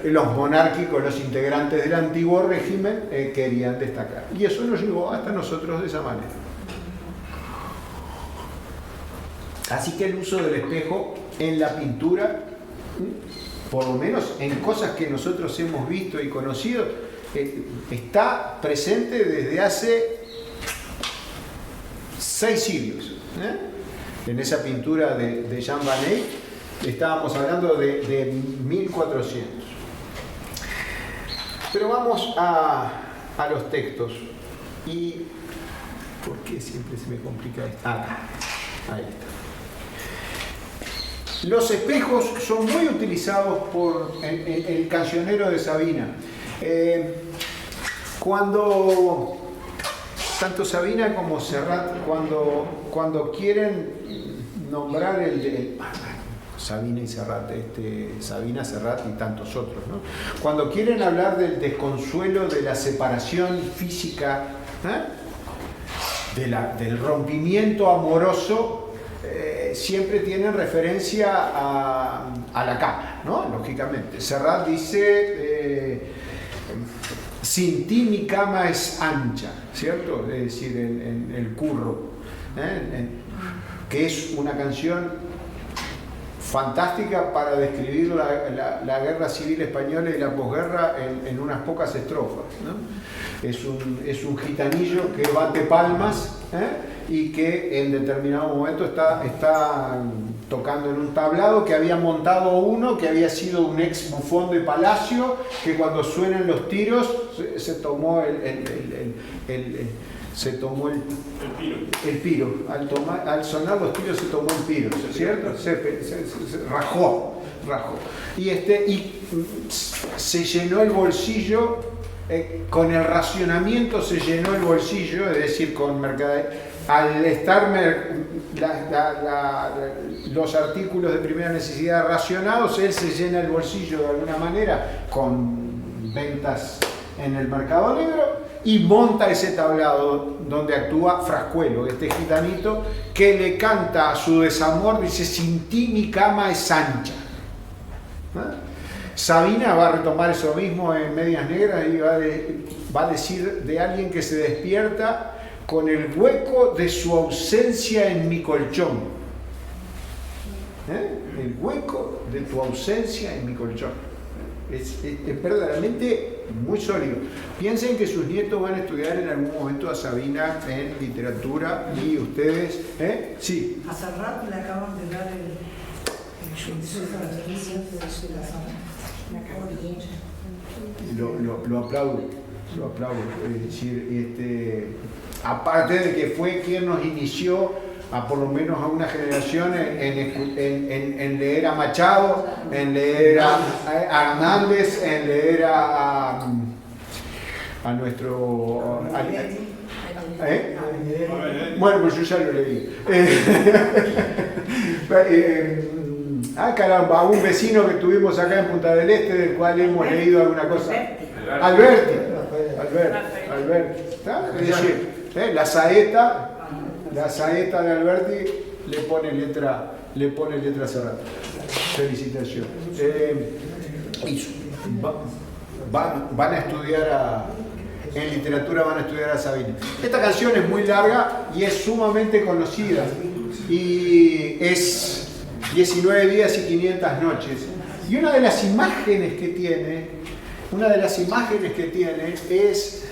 los monárquicos, los integrantes del antiguo régimen querían destacar. Y eso nos llevó hasta nosotros de esa manera. Así que el uso del espejo en la pintura, por lo menos en cosas que nosotros hemos visto y conocido, está presente desde hace 6 siglos. En esa pintura de Jean Van Eyck estábamos hablando de 1400. Pero vamos a los textos. ¿Y por qué siempre se me complica esto? Ahí está. Los espejos son muy utilizados por el cancionero de Sabina. Cuando tanto Sabina como Serrat, cuando quieren nombrar Sabina y Serrat, Sabina, Serrat y tantos otros, ¿no? Cuando quieren hablar del desconsuelo, de la separación física, del rompimiento amoroso, siempre tienen referencia a la cama, ¿no? Lógicamente. Serrat dice, sin ti mi cama es ancha, ¿cierto? Es decir, en el curro, que es una canción fantástica para describir la guerra civil española y la posguerra en unas pocas estrofas, ¿no? Es un gitanillo que bate palmas, y que en determinado momento está tocando en un tablado que había montado uno que había sido un ex bufón de palacio, que cuando suenan los tiros se tomó el piro. Al sonar los tiros se tomó el piro, ¿cierto? Se rajó. Y se llenó el bolsillo, con el racionamiento se llenó el bolsillo, es decir, con mercadería. Al estar los artículos de primera necesidad racionados, él se llena el bolsillo de alguna manera con ventas en el mercado negro y monta ese tablado donde actúa Frascuelo, este gitanito que le canta a su desamor, dice: sin ti mi cama es ancha. Sabina va a retomar eso mismo en Medias Negras y va a decir de alguien que se despierta con el hueco de su ausencia en mi colchón. El hueco de tu ausencia en mi colchón. Es verdaderamente muy sólido. Piensen que sus nietos van a estudiar en algún momento a Sabina en literatura y ustedes, sí. A Serrat le acaban de dar el Lo aplaudo. Es decir, aparte de que fue quien nos inició por lo menos a una generación en leer a Machado, en leer a Hernández, en leer a nuestro... ¿Eh? A ver, Bueno, pues yo ya lo leí. Caramba, a un vecino que tuvimos acá en Punta del Este, del cual hemos leído alguna cosa. Alberti. ¿Está? Es decir, la saeta de Alberti le pone letra cerrada. Felicitaciones. Van a estudiar en literatura van a estudiar a Sabina. Esta canción es muy larga y es sumamente conocida. Y es 19 días y 500 noches. Y una de las imágenes que tiene es: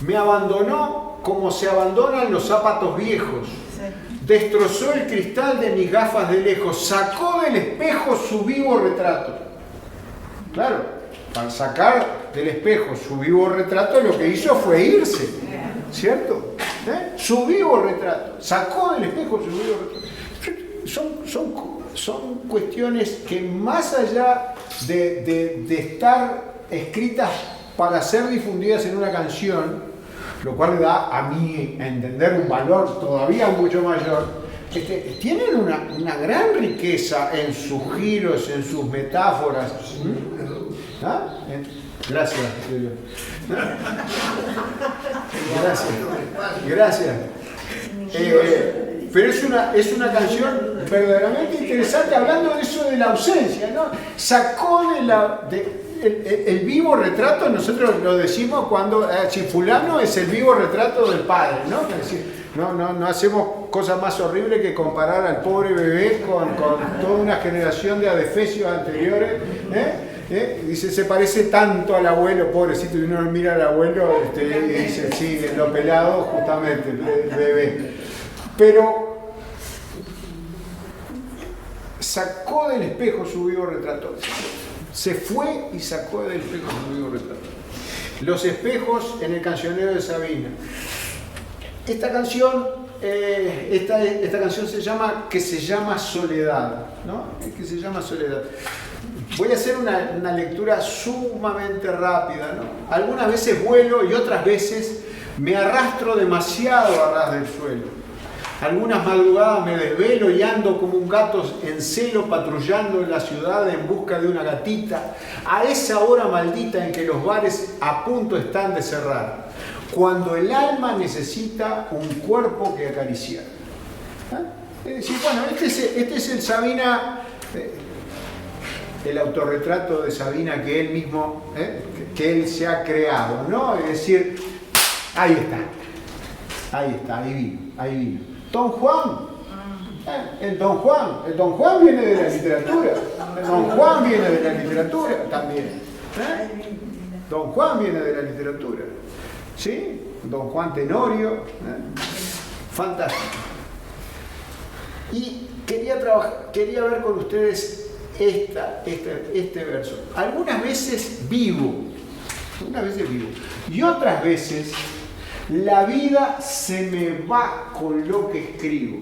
me abandonó como se abandonan los zapatos viejos. Destrozó el cristal de mis gafas de lejos. Sacó del espejo su vivo retrato. Claro, para sacar del espejo su vivo retrato, lo que hizo fue irse. ¿Cierto? Su vivo retrato. Sacó del espejo su vivo retrato. Son cuestiones que, más allá de estar escritas para ser difundidas en una canción, lo cual le da a mí a entender un valor todavía mucho mayor, tienen una gran riqueza en sus giros, en sus metáforas. ¿Ah? Gracias, Julio. Gracias. Pero es una canción verdaderamente interesante, hablando de eso de la ausencia, ¿no? Sacó el vivo retrato, nosotros lo decimos cuando si fulano es el vivo retrato del padre, ¿no? Es decir, no hacemos cosa más horrible que comparar al pobre bebé con toda una generación de adefesios anteriores. Dice, se parece tanto al abuelo, pobrecito, y uno mira al abuelo y dice, sí, en lo pelado, justamente, el bebé. Pero sacó del espejo su vivo retrato. Se fue y sacó del espejo su vivo retrato. Los espejos en el cancionero de Sabina. Esta canción se llama Soledad, ¿no? Que se llama Soledad. Voy a hacer una lectura sumamente rápida, ¿no? Algunas veces vuelo y otras veces me arrastro demasiado a ras del suelo. Algunas madrugadas me desvelo y ando como un gato en celo patrullando en la ciudad en busca de una gatita, a esa hora maldita en que los bares a punto están de cerrar, cuando el alma necesita un cuerpo que acariciar. Es decir, bueno, este es el Sabina, el autorretrato de Sabina que él mismo, que él se ha creado, ¿no? Es decir, ahí está, ahí vino. Don Juan, el Don Juan viene de la literatura, también. Don Juan viene de la literatura, ¿sí? Don Juan Tenorio, fantástico. Y quería ver con ustedes este verso. Algunas veces vivo, y otras veces la vida se me va con lo que escribo.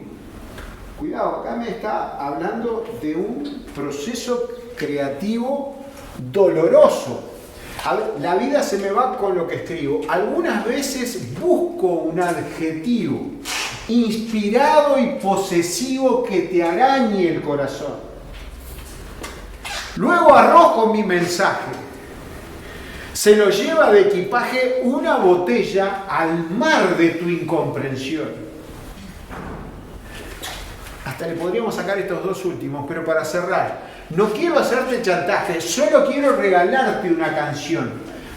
Cuidado, acá me está hablando de un proceso creativo doloroso. La vida se me va con lo que escribo. Algunas veces busco un adjetivo inspirado y posesivo que te arañe el corazón. Luego arrojo mi mensaje. Se lo lleva de equipaje una botella al mar de tu incomprensión. Hasta le podríamos sacar estos dos últimos, pero para cerrar, no quiero hacerte chantaje, solo quiero regalarte una canción.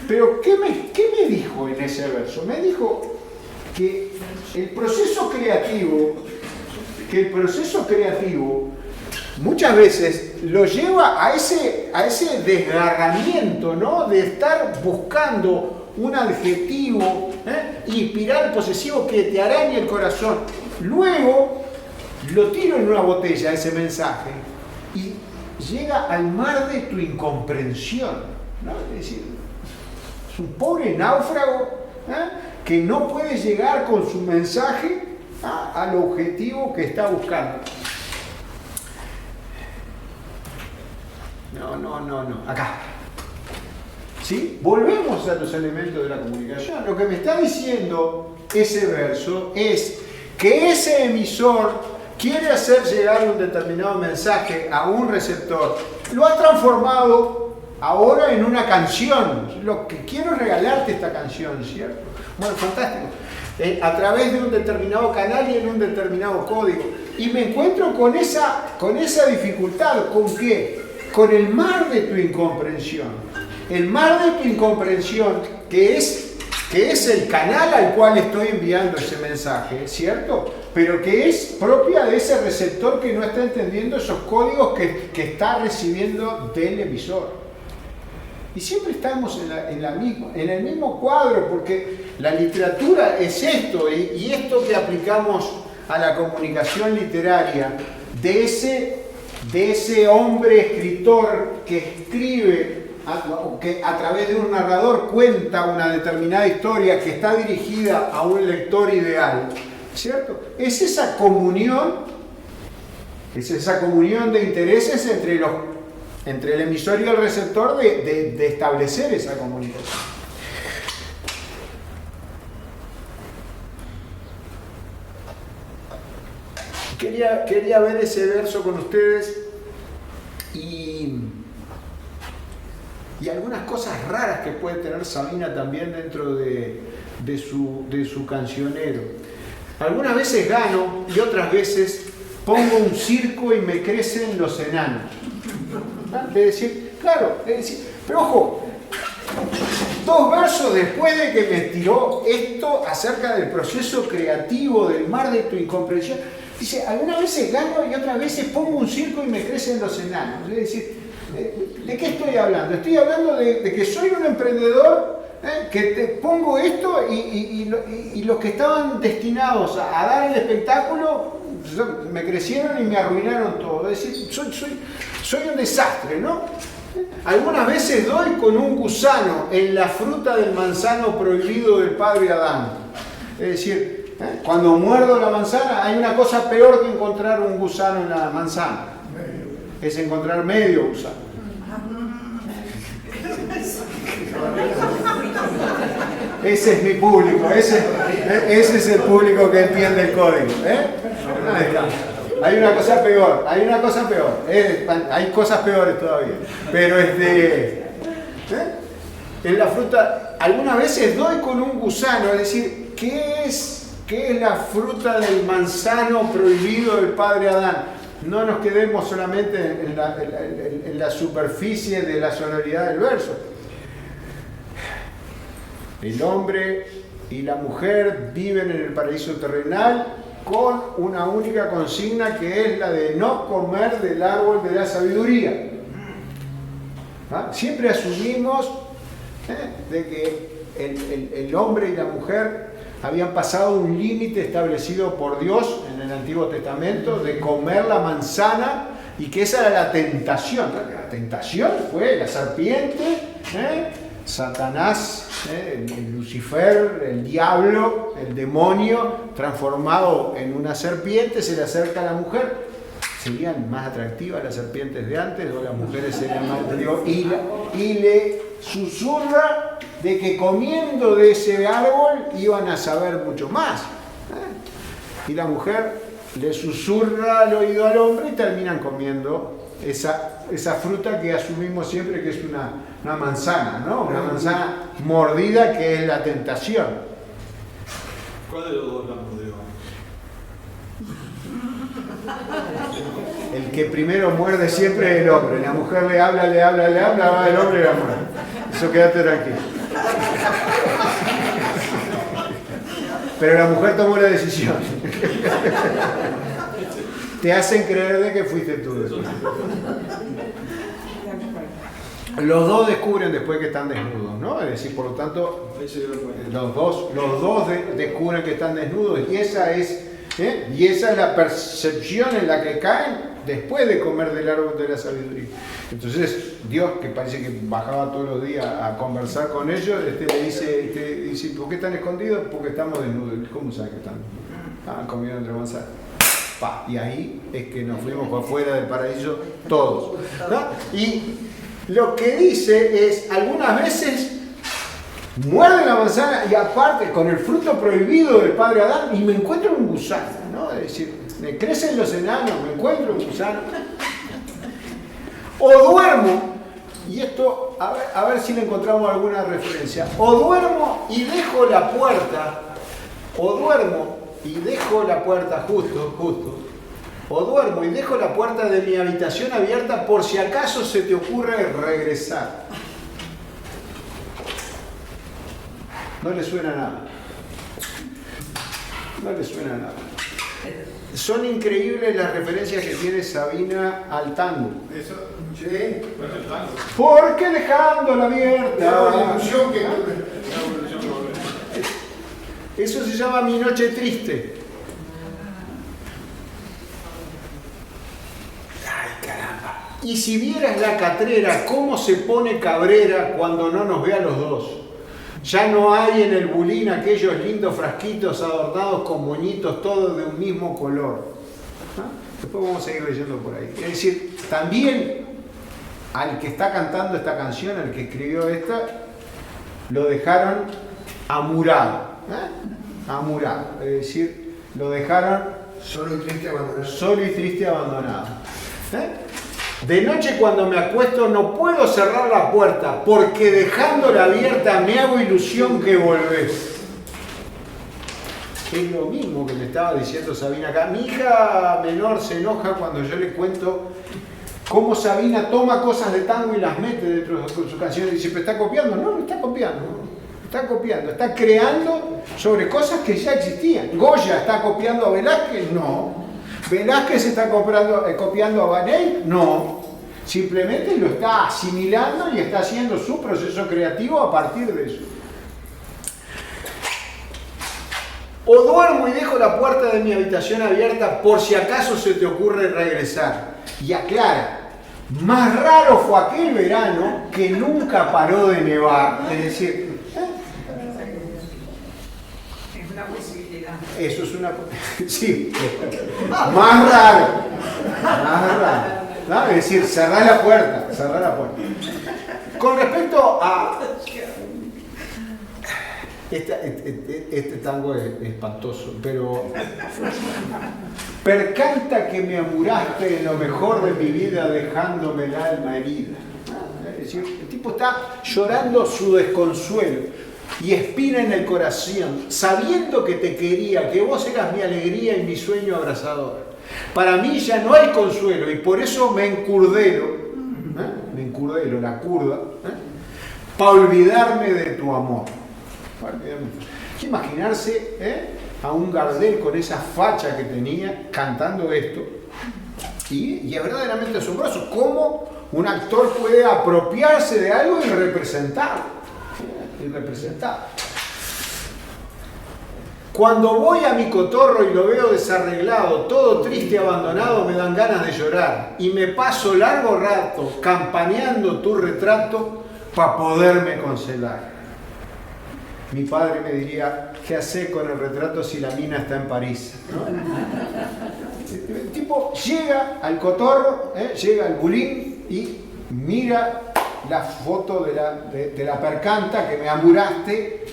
Pero ¿qué me dijo en ese verso? Me dijo que el proceso creativo muchas veces lo lleva a ese desgarramiento, ¿no? De estar buscando un adjetivo inspirar posesivo que te arañe el corazón. Luego lo tiro en una botella, ese mensaje, y llega al mar de tu incomprensión, ¿no? Es decir, es un pobre náufrago que no puede llegar con su mensaje al objetivo que está buscando. No. Acá. ¿Sí? Volvemos a los elementos de la comunicación. Lo que me está diciendo ese verso es que ese emisor quiere hacer llegar un determinado mensaje a un receptor. Lo ha transformado ahora en una canción. Lo que quiero es regalarte esta canción, ¿cierto? Bueno, fantástico. A través de un determinado canal y en un determinado código. Y me encuentro con esa dificultad. ¿Con qué? Con el mar de tu incomprensión. El mar de tu incomprensión, que es el canal al cual estoy enviando ese mensaje, ¿cierto? Pero que es propia de ese receptor que no está entendiendo esos códigos que está recibiendo del emisor. Y siempre estamos en el mismo cuadro, porque la literatura es esto, y esto que aplicamos a la comunicación literaria, de ese hombre escritor que escribe, que a través de un narrador cuenta una determinada historia que está dirigida a un lector ideal, ¿cierto? Es esa comunión de intereses entre el emisor y el receptor de establecer esa comunicación. Quería ver ese verso con ustedes y algunas cosas raras que puede tener Sabina también dentro de su cancionero. Algunas veces gano y otras veces pongo un circo y me crecen los enanos. Es decir, pero ojo, 2 versos después de que me tiró esto acerca del proceso creativo, del mar de tu incomprensión, dice, algunas veces gano y otras veces pongo un circo y me crecen los enanos. Es decir, ¿de qué estoy hablando? Estoy hablando de que soy un emprendedor, que te pongo esto y los que estaban destinados a dar el espectáculo me crecieron y me arruinaron todo. Es decir, soy un desastre, ¿no? Algunas veces doy con un gusano en la fruta del manzano prohibido del padre Adán. Es decir, cuando muerdo la manzana hay una cosa peor que encontrar un gusano en la manzana. Es encontrar medio gusano. Ese es mi público, ese es el público que entiende el código. Ahí está. Hay una cosa peor, hay cosas peores todavía. Pero en la fruta, algunas veces doy con un gusano, es decir, ¿qué es la fruta del manzano prohibido del padre Adán? No nos quedemos solamente en la superficie de la sonoridad del verso. El hombre y la mujer viven en el paraíso terrenal con una única consigna, que es la de no comer del árbol de la sabiduría. Siempre asumimos de que el hombre y la mujer habían pasado un límite establecido por Dios en el Antiguo Testamento de comer la manzana, y que esa era la tentación. La tentación fue la serpiente, Satanás, Lucifer, el diablo, el demonio, transformado en una serpiente, se le acerca a la mujer. ¿Serían más atractivas las serpientes de antes o las mujeres serían más atractivas? Y le susurra de que comiendo de ese árbol iban a saber mucho más. Y la mujer le susurra al oído al hombre y terminan comiendo esa fruta que asumimos siempre que es una manzana, ¿no? Una manzana mordida, que es la tentación. ¿Cuál de los dos la mordió? El que primero muerde siempre es el hombre. La mujer le habla, va el hombre y la muerde. Eso, quédate tranquilo. Pero la mujer tomó la decisión. Te hacen creer de que fuiste tú. Los dos descubren después que están desnudos, ¿no? Es decir, por lo tanto, los dos descubren que están desnudos, y esa es la percepción en la que caen después de comer del árbol de la sabiduría. Entonces Dios, que parece que bajaba todos los días a conversar con ellos, le dice, ¿por qué están escondidos? Porque estamos desnudos. ¿Cómo saben que están? Estaban comiendo entre manzanas. Y ahí es que nos fuimos para afuera del paraíso todos, ¿no? lo que dice es, algunas veces muerde la manzana y aparte con el fruto prohibido del padre Adán y me encuentro un gusano, ¿no? Es decir, me crecen los enanos, me encuentro un gusano. O duermo, y esto, a ver si le encontramos alguna referencia, o duermo y dejo la puerta, o duermo y dejo la puerta justo, o duermo y dejo la puerta de mi habitación abierta por si acaso se te ocurre regresar. No le suena nada. No le suena nada. Son increíbles las referencias que tiene Sabina al tango. Eso, Sí. pues el tango. Porque dejándola abierta. La ilusión que La evolución que volvemos. Eso se llama Mi Noche Triste. Ay, caramba. Y si vieras la catrera, cómo se pone cabrera cuando no nos ve a los dos. Ya no hay en el bulín aquellos lindos frasquitos adornados con moñitos, todos de un mismo color. ¿Ah? Después vamos a seguir leyendo por ahí. Es decir, también al que está cantando esta canción, al que escribió esta, lo dejaron amurado. Amurado. Es decir, lo dejaron solo y triste abandonado. solo y triste abandonado. De noche cuando me acuesto no puedo cerrar la puerta porque dejándola abierta me hago ilusión que volvés. Es lo mismo que me estaba diciendo Sabina acá. Mi hija menor se enoja cuando yo le cuento cómo Sabina toma cosas de tango y las mete dentro de sus canciones y dice, ¿pero está copiando? No, no está copiando. Está copiando, está creando sobre cosas que ya existían. ¿Goya está copiando a Velázquez? No. ¿Velázquez está copiando a Vaney? No. Simplemente lo está asimilando y está haciendo su proceso creativo a partir de eso. O duermo y dejo la puerta de mi habitación abierta por si acaso se te ocurre regresar. Y aclara, más raro fue aquel verano que nunca paró de nevar. Es decir, Es una posibilidad. eso es una... Sí, más raro. Más raro. ¿No? Es decir, cerrar la puerta. Con respecto a... Este tango es espantoso, pero... Percanta que me amuraste en lo mejor de mi vida dejándome el alma herida. Es decir, el tipo está llorando su desconsuelo y espina en el corazón, sabiendo que te quería, que vos eras mi alegría y mi sueño abrazador. Para mí ya no hay consuelo y por eso me encurdelo, la curda, para olvidarme de tu amor. Hay que imaginarse a un Gardel con esa facha que tenía cantando esto y es verdaderamente asombroso cómo un actor puede apropiarse de algo y representarlo. Cuando voy a mi cotorro y lo veo desarreglado, todo triste y abandonado, me dan ganas de llorar y me paso largo rato campaneando tu retrato para poderme consolar. Mi padre me diría, ¿qué hace con el retrato si la mina está en París? ¿No? El tipo llega al cotorro, llega al bulín y mira la foto de la percanta que me amuraste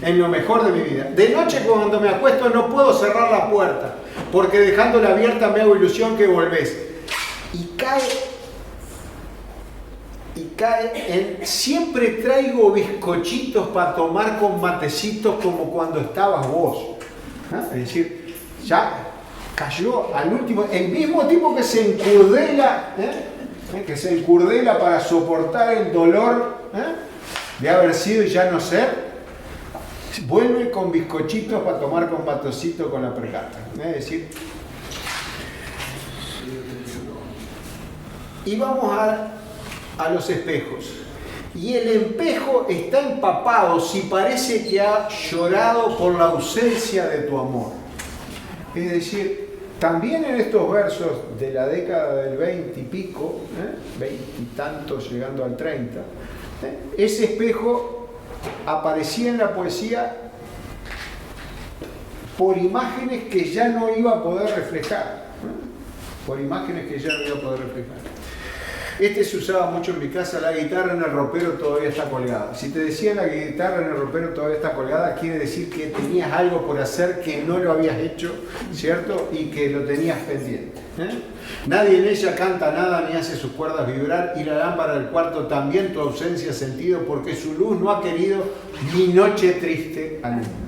en lo mejor de mi vida. De noche cuando me acuesto no puedo cerrar la puerta porque dejándola abierta me hago ilusión que volvés. Y cae en siempre traigo bizcochitos para tomar con matecitos como cuando estabas vos. Es decir, ya cayó al último, el mismo tipo que se encurdela, para soportar el dolor de haber sido y ya no ser, vuelve con bizcochitos para tomar con matecitos con la percata. Es decir, y vamos a los espejos. Y el espejo está empapado si parece que ha llorado por la ausencia de tu amor. Es decir, también en estos versos de la década del 20 y pico, 20 y tantos llegando al 30, ese espejo aparecía en la poesía por imágenes que ya no iba a poder reflejar. Este se usaba mucho en mi casa, la guitarra en el ropero todavía está colgada. Si te decía la guitarra en el ropero todavía está colgada, quiere decir que tenías algo por hacer que no lo habías hecho, ¿cierto? Y que lo tenías pendiente. Nadie en ella canta nada ni hace sus cuerdas vibrar, y la lámpara del cuarto también tu ausencia ha sentido, porque su luz no ha querido mi noche triste alumbrar.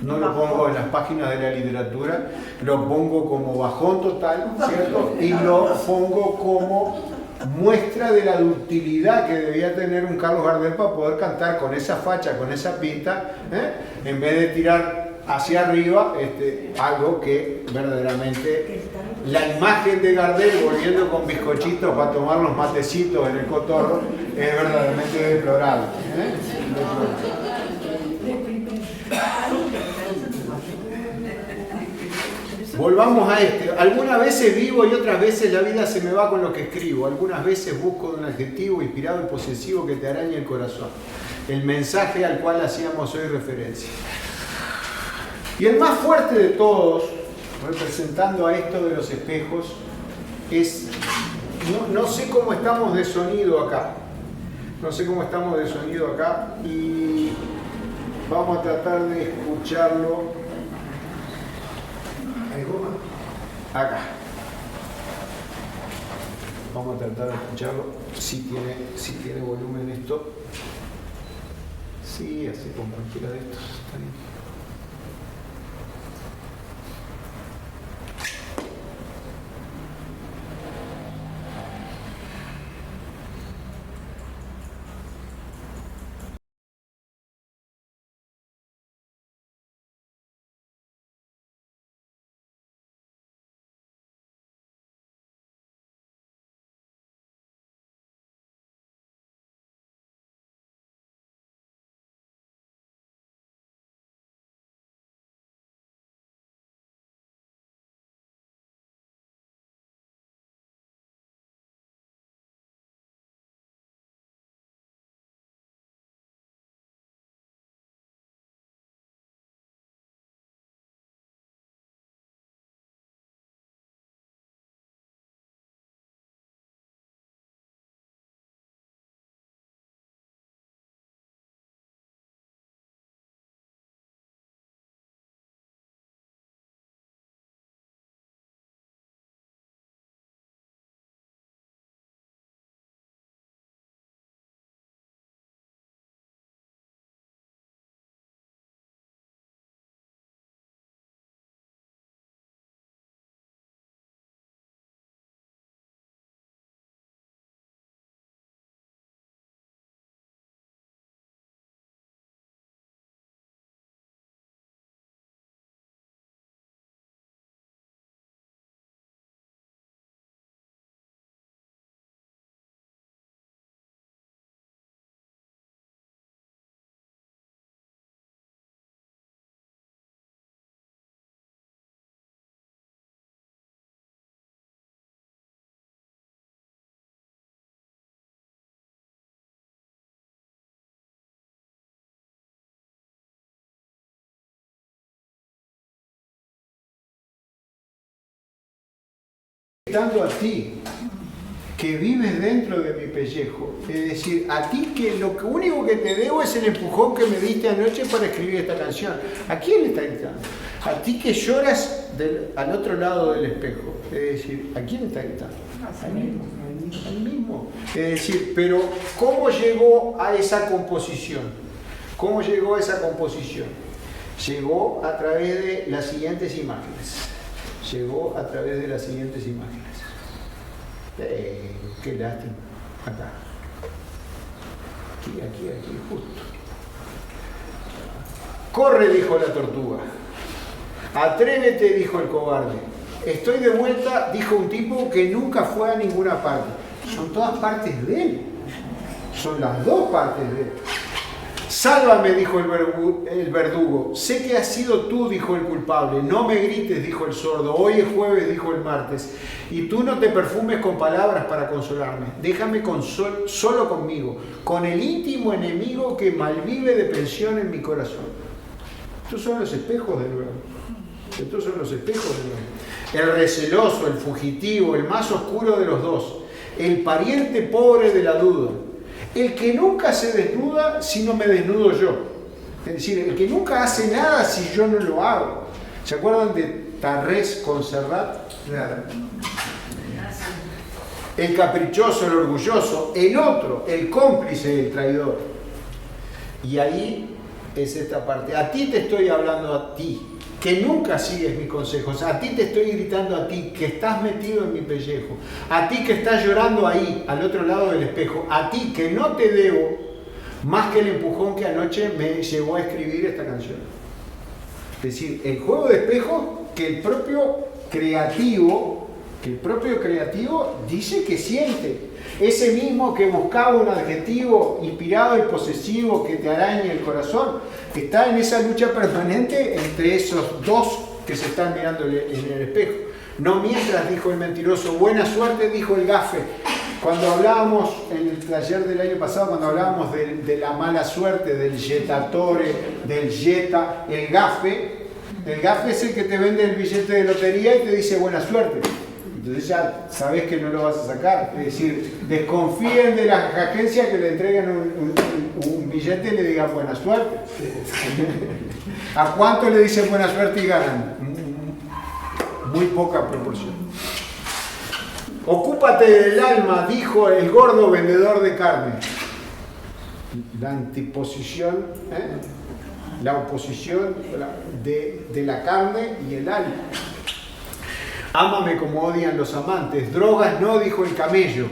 No lo pongo en las páginas de la literatura, lo pongo como bajón total, ¿cierto? Y lo pongo como muestra de la ductilidad que debía tener un Carlos Gardel para poder cantar con esa facha, con esa pinta, en vez de tirar hacia arriba algo que verdaderamente la imagen de Gardel volviendo con bizcochitos para tomar los matecitos en el cotorro es verdaderamente deplorable. Volvamos a Algunas veces vivo y otras veces la vida se me va con lo que escribo. Algunas veces busco un adjetivo inspirado y posesivo que te arañe el corazón. El mensaje al cual hacíamos hoy referencia. Y el más fuerte de todos, representando a esto de los espejos, es... No sé cómo estamos de sonido acá. No sé cómo estamos de sonido acá. Y vamos a tratar de escucharlo. Acá. Vamos a tratar de escucharlo. Si tiene volumen esto. Sí, así con cualquiera de estos. Está bien. Dando a ti que vives dentro de mi pellejo, es decir, a ti que lo único que te debo es el empujón que me diste anoche para escribir esta canción. ¿A quién le está gritando? A ti que lloras al otro lado del espejo, es decir, ¿a quién le está gritando? Al mismo. Es decir, pero ¿cómo llegó a esa composición? ¿Cómo llegó a esa composición? Llegó a través de las siguientes imágenes. Llegó a través de las siguientes imágenes. Qué lástima. Acá. Aquí, justo. Corre, dijo la tortuga. Atrévete, dijo el cobarde. Estoy de vuelta, dijo un tipo que nunca fue a ninguna parte. Son todas partes de él. Son las dos partes de él. Sálvame, dijo el verdugo. Sé que has sido tú, dijo el culpable. No me grites, dijo el sordo. Hoy es jueves, dijo el martes. Y tú no te perfumes con palabras para consolarme. Déjame solo conmigo, con el íntimo enemigo que malvive de pensión en mi corazón. Estos son los espejos de nuevo. Estos son los espejos de nuevo. el receloso, el fugitivo, el más oscuro de los dos, el pariente pobre de la duda, el que nunca se desnuda si no me desnudo yo. Es decir, el que nunca hace nada si yo no lo hago. ¿Se acuerdan de Tarrés con Serrat? Claro. El caprichoso, el orgulloso, el otro, el cómplice, el traidor. Y ahí es esta parte. A ti te estoy hablando, a ti, que nunca sigues mis consejos. A ti te estoy gritando, a ti, que estás metido en mi pellejo. A ti que estás llorando ahí, al otro lado del espejo. A ti que no te debo más que el empujón que anoche me llevó a escribir esta canción. Es decir, el juego de espejos que el propio creativo dice que siente. Ese mismo que buscaba un adjetivo inspirado y posesivo que te arañe el corazón, está en esa lucha permanente entre esos dos que se están mirando en el espejo. No mientras, dijo el mentiroso, buena suerte, dijo el gafe. Cuando hablábamos en el taller del año pasado, cuando hablábamos de la mala suerte, del yetatore, del yeta, el gafe es el que te vende el billete de lotería y te dice buena suerte. Entonces ya sabes que no lo vas a sacar. Es decir, desconfíen de las agencias que le entreguen un billete y le digan buena suerte. ¿A cuánto le dicen buena suerte y ganan? Muy poca proporción. Ocúpate del alma, dijo el gordo vendedor de carne. La antiposición, la oposición de la carne y el alma. Ámame como odian los amantes. Drogas no, dijo el camello.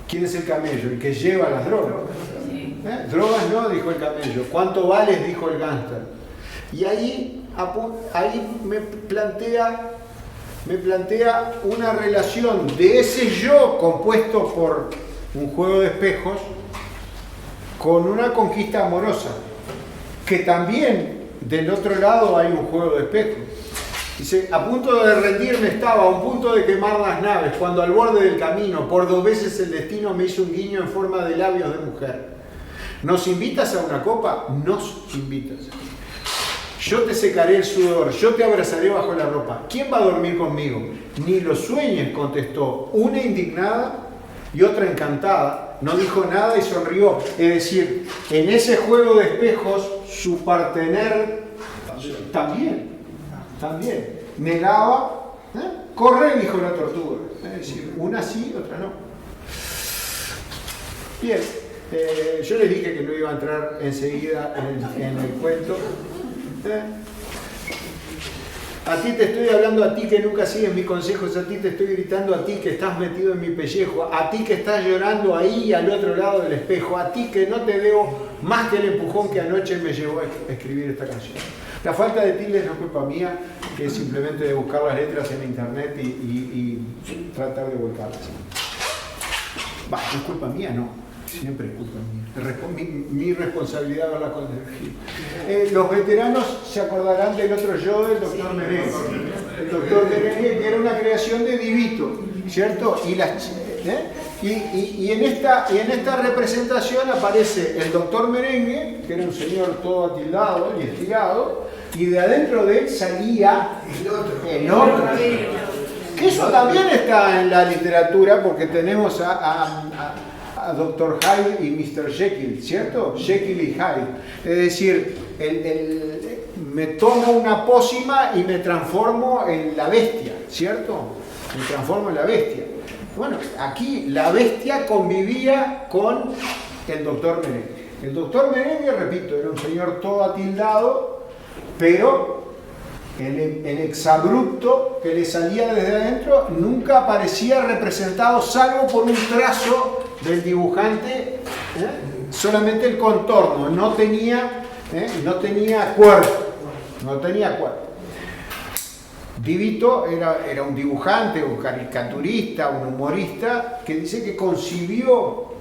¿Quién es el camello? El que lleva las drogas. Drogas no, dijo el camello. ¿Cuánto vales? Dijo el gángster. Y ahí me plantea una relación de ese yo compuesto por un juego de espejos con una conquista amorosa, que también del otro lado hay un juego de espejos. Dice, a punto de rendirme estaba, a un punto de quemar las naves, cuando al borde del camino, por 2 veces el destino me hizo un guiño en forma de labios de mujer. ¿Nos invitas a una copa? Nos invitas. Yo te secaré el sudor, yo te abrazaré bajo la ropa. ¿Quién va a dormir conmigo? Ni lo sueñes, contestó. Una indignada y otra encantada. No dijo nada y sonrió. Es decir, en ese juego de espejos, su partener también negaba. Corre, dijo la tortuga. Es decir, una sí, otra no. Bien, yo les dije que no iba a entrar enseguida en el cuento. A ti te estoy hablando, a ti que nunca sigues mis consejos, a ti te estoy gritando, a ti que estás metido en mi pellejo, a ti que estás llorando ahí al otro lado del espejo, a ti que no te debo más que el empujón que anoche me llevó a escribir esta canción. La falta de tildes no es culpa mía, que es simplemente de buscar las letras en internet y tratar de volcarlas. No es culpa mía, no. Siempre es culpa mía. Mi responsabilidad verla corregir. Los veteranos se acordarán del otro yo, del doctor Merengue. El doctor Merengue, que era una creación de Divito, ¿cierto? Y en esta representación aparece el doctor Merengue, que era un señor todo atildado y estirado, y de adentro de él salía el otro. Que eso también está en la literatura, porque tenemos a Dr. Hyde y Mr. Jekyll, ¿cierto? Jekyll y Hyde. Es decir, me tomo una pócima y me transformo en la bestia, ¿cierto? Me transformo en la bestia. Bueno, aquí la bestia convivía con el doctor Merengue. El doctor Merengue, repito, era un señor todo atildado, pero el exabrupto que le salía desde adentro nunca aparecía representado, salvo por un trazo del dibujante, solamente el contorno, no tenía cuerpo. Divito era un dibujante, un caricaturista, un humorista, que dice que concibió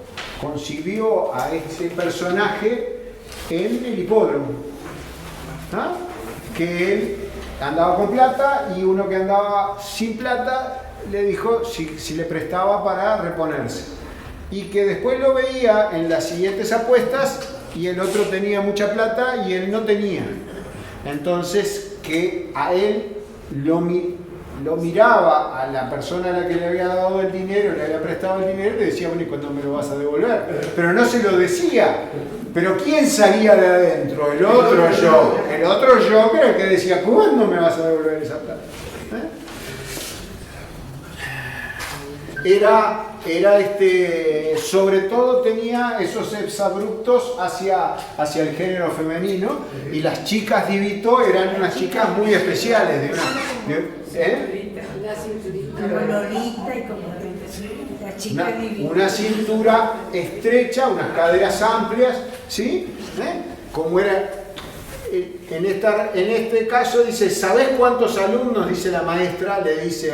a este personaje en el hipódromo, que él andaba con plata y uno que andaba sin plata le dijo si le prestaba para reponerse, y que después lo veía en las siguientes apuestas y el otro tenía mucha plata y él no tenía, entonces que a él lo miraba a la persona a la que le había dado el dinero, le había prestado el dinero, y le decía, bueno, ¿y cuándo me lo vas a devolver? Pero no se lo decía. Pero ¿quién salía de adentro? El otro yo. El otro yo que era el que decía, ¿cuándo me vas a devolver esa plata? Sobre todo tenía esos exabruptos hacia el género femenino, y las chicas de Vito eran unas chicas muy especiales. Como Lolita y como la chica divina. Una cintura estrecha, unas caderas amplias, ¿sí? Como era en este caso, dice, ¿sabés cuántos alumnos? Dice la maestra, dice,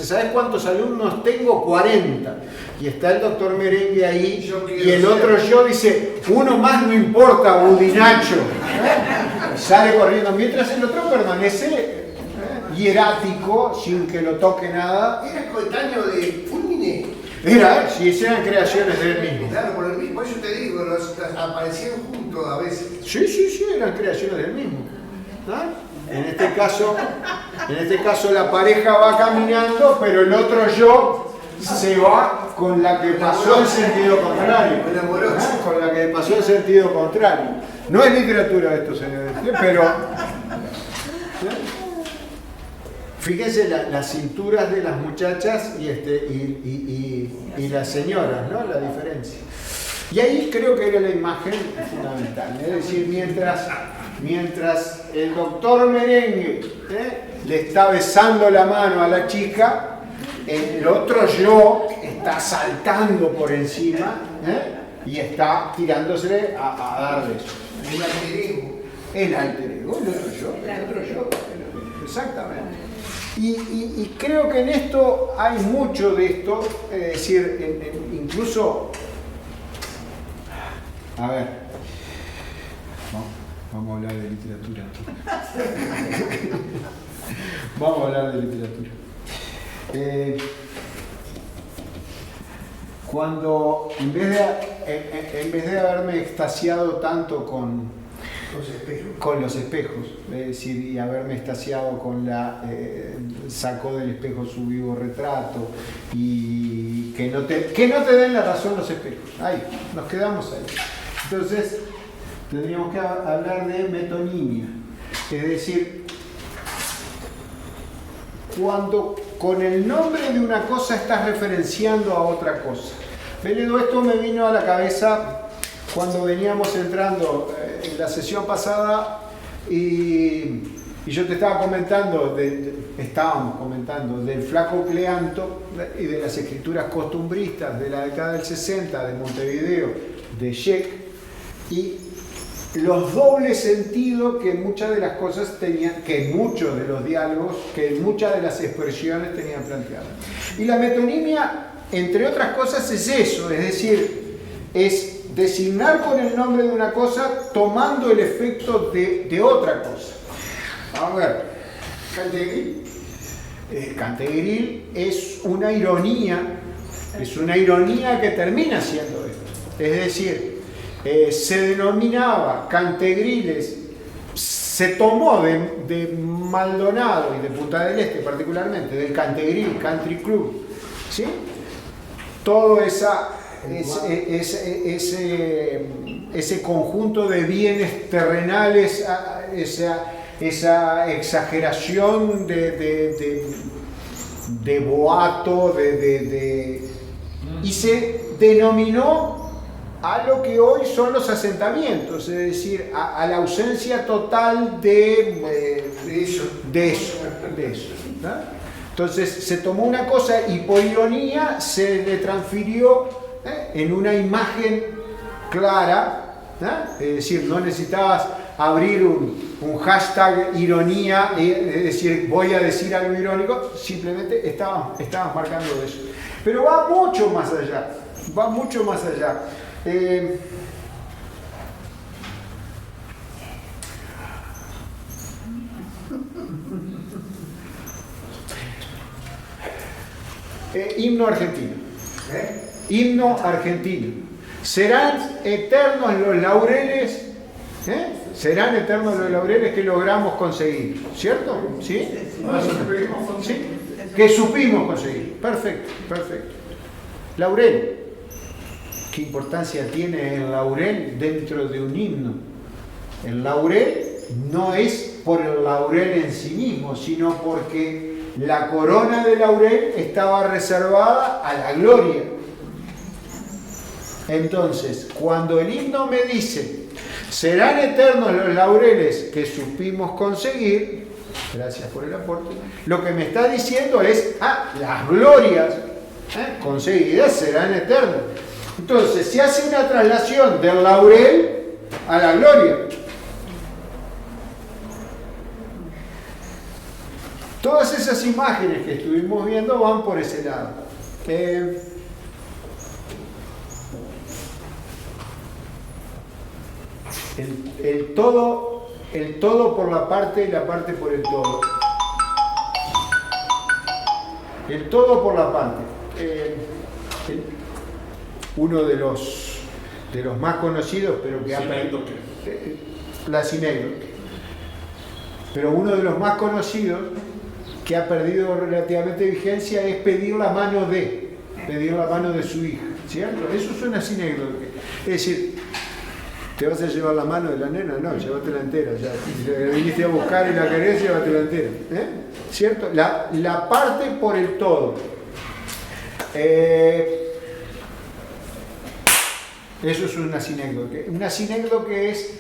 ¿sabés cuántos alumnos tengo? 40. Y está el doctor Merengue ahí, y el otro yo dice, uno más no importa, Budinacho. Y sale corriendo, mientras el otro permanece hierático, sin que lo toque nada. Era coetáneo de Fulmine. Era, si eran creaciones de él mismo. Claro, por eso te digo, aparecían juntos a veces. Sí, eran creaciones del mismo. ¿Ah? En este caso la pareja va caminando, pero el otro yo se va con la que pasó en sentido contrario. ¿Ah? Con la que pasó en sentido contrario. No es literatura esto, señores, pero... Fíjense las cinturas de las muchachas y las señoras, ¿no? La diferencia. Y ahí creo que era la imagen fundamental. Es decir, mientras el doctor Merengue le está besando la mano a la chica, el otro yo está saltando por encima y está tirándosele a darle eso. El alter ego. El alter ego, el otro yo. Exactamente. Y creo que en esto hay mucho de esto, es decir, incluso, a ver, vamos a hablar de literatura. Vamos a hablar de literatura. Cuando, en vez de haberme extasiado tanto con los espejos, es decir, y haberme extasiado con sacó del espejo su vivo retrato, y que no te den la razón los espejos. Ahí, nos quedamos ahí. Entonces, tendríamos que hablar de metonimia, es decir, cuando con el nombre de una cosa estás referenciando a otra cosa. Pero esto me vino a la cabeza cuando veníamos entrando en la sesión pasada y yo te estaba comentando, estábamos comentando del Flaco Cleanto y de las escrituras costumbristas de la década del 60 de Montevideo, de Scheck, y los dobles sentidos que muchas de las cosas tenían, que muchos de los diálogos, que muchas de las expresiones tenían planteadas. Y la metonimia, entre otras cosas, es eso, es decir, es designar con el nombre de una cosa tomando el efecto de otra cosa. Vamos a ver, Cantegril es una ironía que termina siendo esto. Es decir, se denominaba Cantegriles, se tomó de Maldonado y de Punta del Este particularmente, del Cantegril Country Club, ¿sí? Todo ese conjunto de bienes terrenales, esa exageración de boato, y se denominó a lo que hoy son los asentamientos, es decir, a la ausencia total de eso, ¿no? Entonces se tomó una cosa y por ironía se le transfirió en una imagen clara, es decir, no necesitabas abrir un hashtag ironía, es decir, voy a decir algo irónico, simplemente estabas marcando eso. Pero va mucho más allá. Himno argentino. Himno argentino. Serán eternos los laureles Serán eternos los laureles que logramos conseguir, ¿cierto? ¿Sí? ¿Sí? Que supimos conseguir. Perfecto, perfecto. Laurel. ¿Qué importancia tiene el laurel dentro de un himno? El laurel no es por el laurel en sí mismo, sino porque la corona de laurel estaba reservada a la gloria. Entonces, cuando el himno me dice, serán eternos los laureles que supimos conseguir, gracias por el aporte, lo que me está diciendo es, las glorias conseguidas serán eternas. Entonces, se hace una traslación del laurel a la gloria. Todas esas imágenes que estuvimos viendo van por ese lado. El todo por la parte y la parte por el todo. El todo por la parte. Uno de los más conocidos, pero que ha perdido la sinécdoque. Pero uno de los más conocidos que ha perdido relativamente vigencia es pedir la mano de su hija, ¿cierto? Eso es una sinécdoque. Es decir, ¿te vas a llevar la mano de la nena? No, llévatela entera. Ya. Si la viniste a buscar y la querés, llévatela entera. ¿Cierto? La parte por el todo. Eso es una sinécdoque. Una sinécdoque es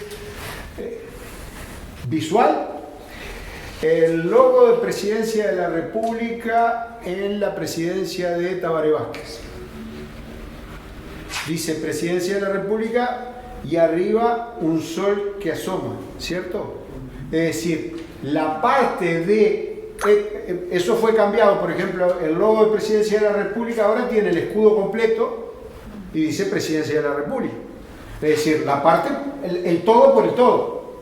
visual. El logo de Presidencia de la República en la presidencia de Tabaré Vázquez. Dice Presidencia de la República y arriba un sol que asoma, ¿cierto? Es decir, la parte de... Eso fue cambiado, por ejemplo, el logo de Presidencia de la República ahora tiene el escudo completo y dice Presidencia de la República. Es decir, la parte, el todo por el todo.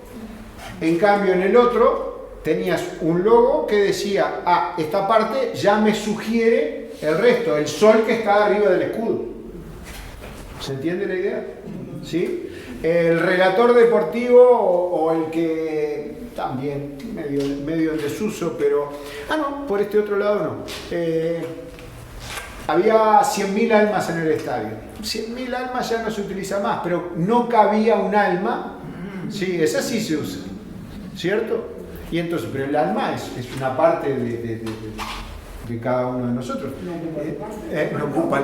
En cambio, en el otro tenías un logo que decía, esta parte ya me sugiere el resto, el sol que está arriba del escudo. ¿Se entiende la idea? ¿Sí? El relator deportivo o el que también medio en desuso, pero... no, por este otro lado no. Había 100.000 almas en el estadio. 100.000 almas ya no se utiliza más, pero no cabía un alma. Sí, esa sí se usa, ¿cierto? Y entonces, pero el alma es una parte de cada uno de nosotros. No ocupa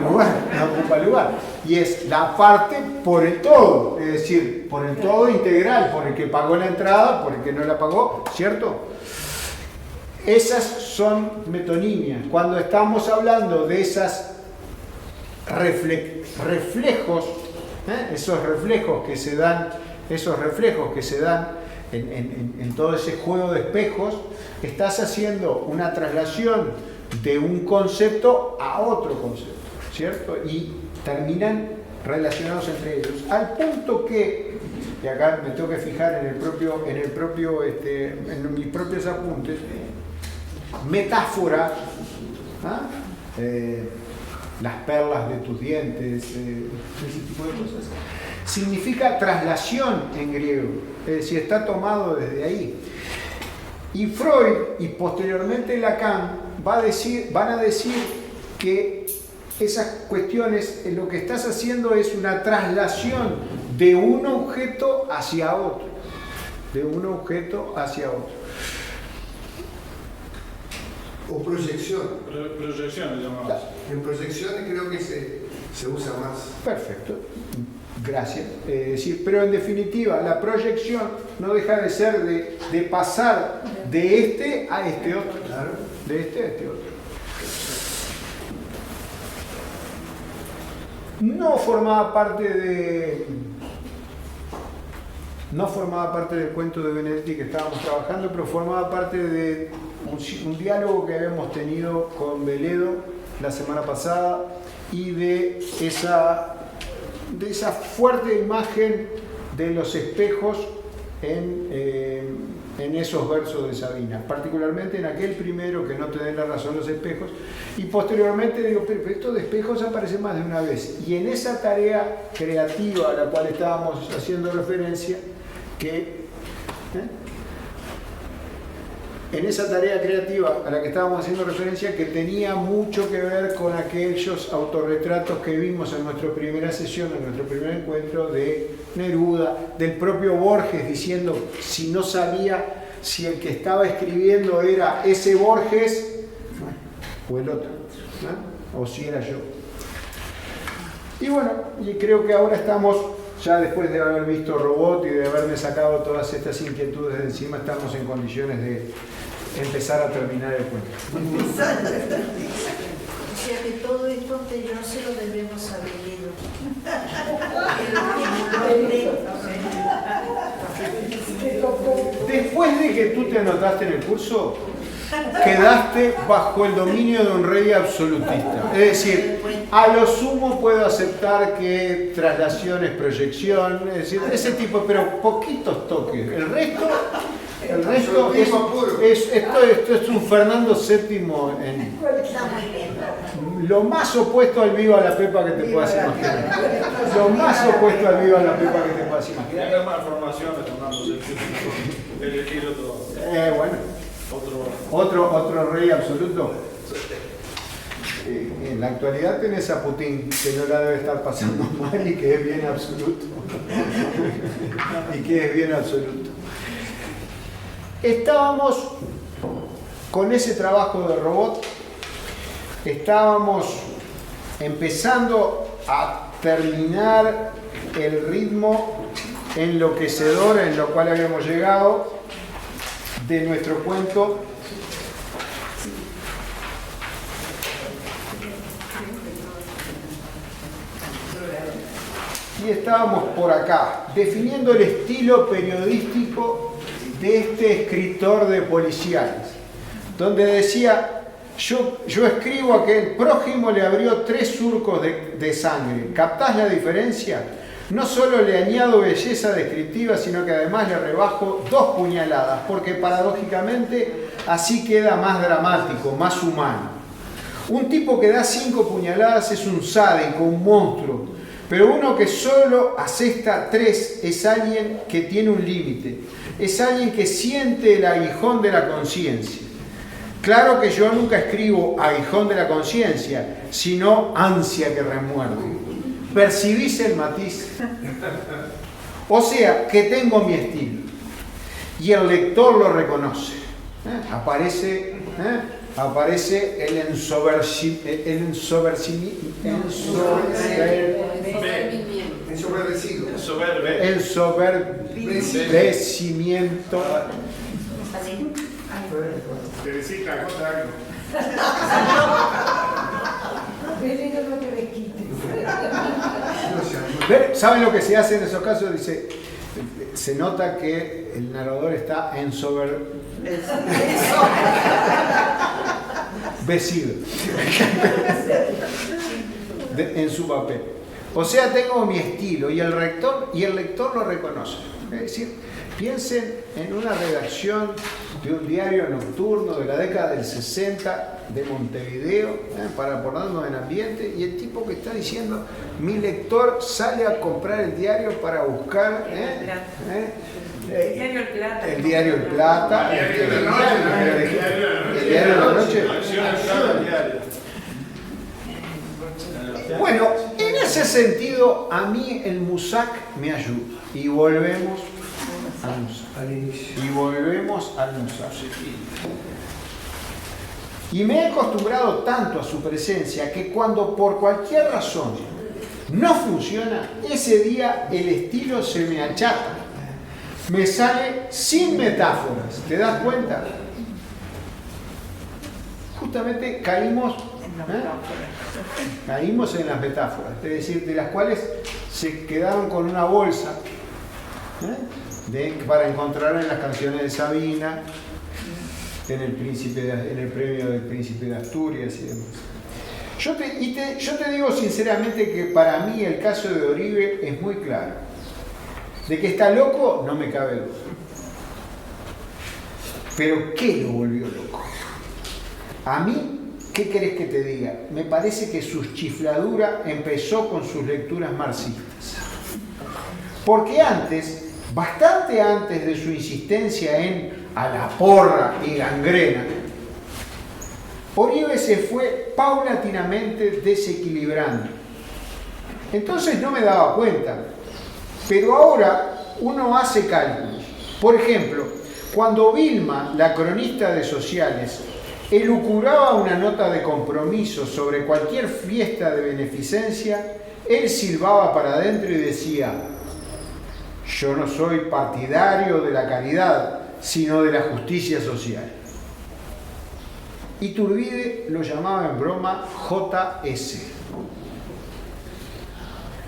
lugar. Y es la parte por el todo, es decir, por el todo integral, por el que pagó la entrada, por el que no la pagó, ¿cierto? Esas son metonimias. Cuando estamos hablando de esas reflejos, esos reflejos que se dan en todo ese juego de espejos, estás haciendo una traslación de un concepto a otro concepto, ¿cierto? Y terminan relacionados entre ellos, al punto que, y acá me tengo que fijar en mis propios apuntes, metáfora, las perlas de tus dientes, ese tipo de cosas, significa traslación en griego, es decir, está tomado desde ahí. Y Freud y posteriormente Lacan van a decir que esas cuestiones, lo que estás haciendo es una traslación de un objeto hacia otro, O proyección. Proyección, llamamos. En proyecciones creo que se usa más. Perfecto, gracias. Pero en definitiva, la proyección no deja de ser de pasar de este a este otro. Claro. De este a este otro. No formaba parte del cuento de Benedetti que estábamos trabajando, pero formaba parte de un diálogo que habíamos tenido con Veledo la semana pasada y de esa fuerte imagen de los espejos en esos versos de Sabina, particularmente en aquel primero, que no te den la razón los espejos, y posteriormente digo, pero estos de espejos aparecen más de una vez, y en esa tarea creativa a la cual estábamos haciendo referencia, que En esa tarea creativa a la que estábamos haciendo referencia, que tenía mucho que ver con aquellos autorretratos que vimos en nuestra primera sesión, en nuestro primer encuentro, de Neruda, del propio Borges, diciendo si no sabía si el que estaba escribiendo era ese Borges o el otro, ¿no? O si era yo. Y bueno, y creo que ahora estamos, ya después de haber visto Robot y de haberme sacado todas estas inquietudes de encima, estamos en condiciones de empezar a terminar el cuento. O sea que todo esto anterior se lo debemos haber leído. Después de que tú te anotaste en el curso, quedaste bajo el dominio de un rey absolutista. Es decir, a lo sumo puedo aceptar que traslaciones, proyección, es decir, ese tipo, pero poquitos toques. El resto esto es un Fernando VII en lo más opuesto al Viva la Pepa que te puedas imaginar. Lo más opuesto al Viva la Pepa que te puedas imaginar. Tiene más información de Fernando VII. Elegir otro rey absoluto. En la actualidad tenés a Putin, que no la debe estar pasando mal y que es bien absoluto. Estábamos con ese trabajo de Robot, estábamos empezando a terminar el ritmo enloquecedor en lo cual habíamos llegado de nuestro cuento. Y estábamos por acá, definiendo el estilo periodístico de este escritor de policiales, donde decía, yo escribo a que el prójimo le abrió 3 surcos de sangre. ¿Captás la diferencia? No solo le añado belleza descriptiva, sino que además le rebajo 2 puñaladas, porque paradójicamente así queda más dramático, más humano. Un tipo que da 5 puñaladas es un sádico, un monstruo, pero uno que solo asesta 3 es alguien que tiene un límite, es alguien que siente el aguijón de la conciencia. Claro que yo nunca escribo aguijón de la conciencia, sino ansia que remuerde. ¿Percibís el matiz? O sea, que tengo mi estilo. Y el lector lo reconoce. Aparece el ensoberbecimiento. ¿Saben lo que se hace en esos casos? Dice, se nota que el narrador está ensoberbecido en su papel. O sea, tengo mi estilo y el lector lo reconoce. Es decir, piensen en una redacción de un diario nocturno de la década del 60 de Montevideo, para ponernos en ambiente, y el tipo que está diciendo, mi lector sale a comprar el diario para buscar El diario El Plata. El diario El Plata, el diario de la noche. Bueno, en ese sentido, a mí el Musac me ayuda. Y volvemos al Musac. Y me he acostumbrado tanto a su presencia que cuando por cualquier razón no funciona, ese día el estilo se me achata. Me sale sin metáforas. ¿Te das cuenta? Justamente caímos en las metáforas, es decir, de las cuales se quedaron con una bolsa para encontrar en las canciones de Sabina, en el premio del Príncipe de Asturias y demás. Yo te digo sinceramente que para mí el caso de Oribe es muy claro. De que está loco, no me cabe duda. Pero ¿qué lo volvió loco? A mí, ¿qué querés que te diga? Me parece que su chifladura empezó con sus lecturas marxistas. Porque antes bastante antes de su insistencia en a la porra y gangrena, Oribe se fue paulatinamente desequilibrando. Entonces no me daba cuenta, pero ahora uno hace cálculos. Por ejemplo, cuando Vilma, la cronista de Sociales, elucubraba una nota de compromiso sobre cualquier fiesta de beneficencia, él silbaba para adentro y decía: yo no soy partidario de la caridad, sino de la justicia social. Iturbide lo llamaba en broma JS,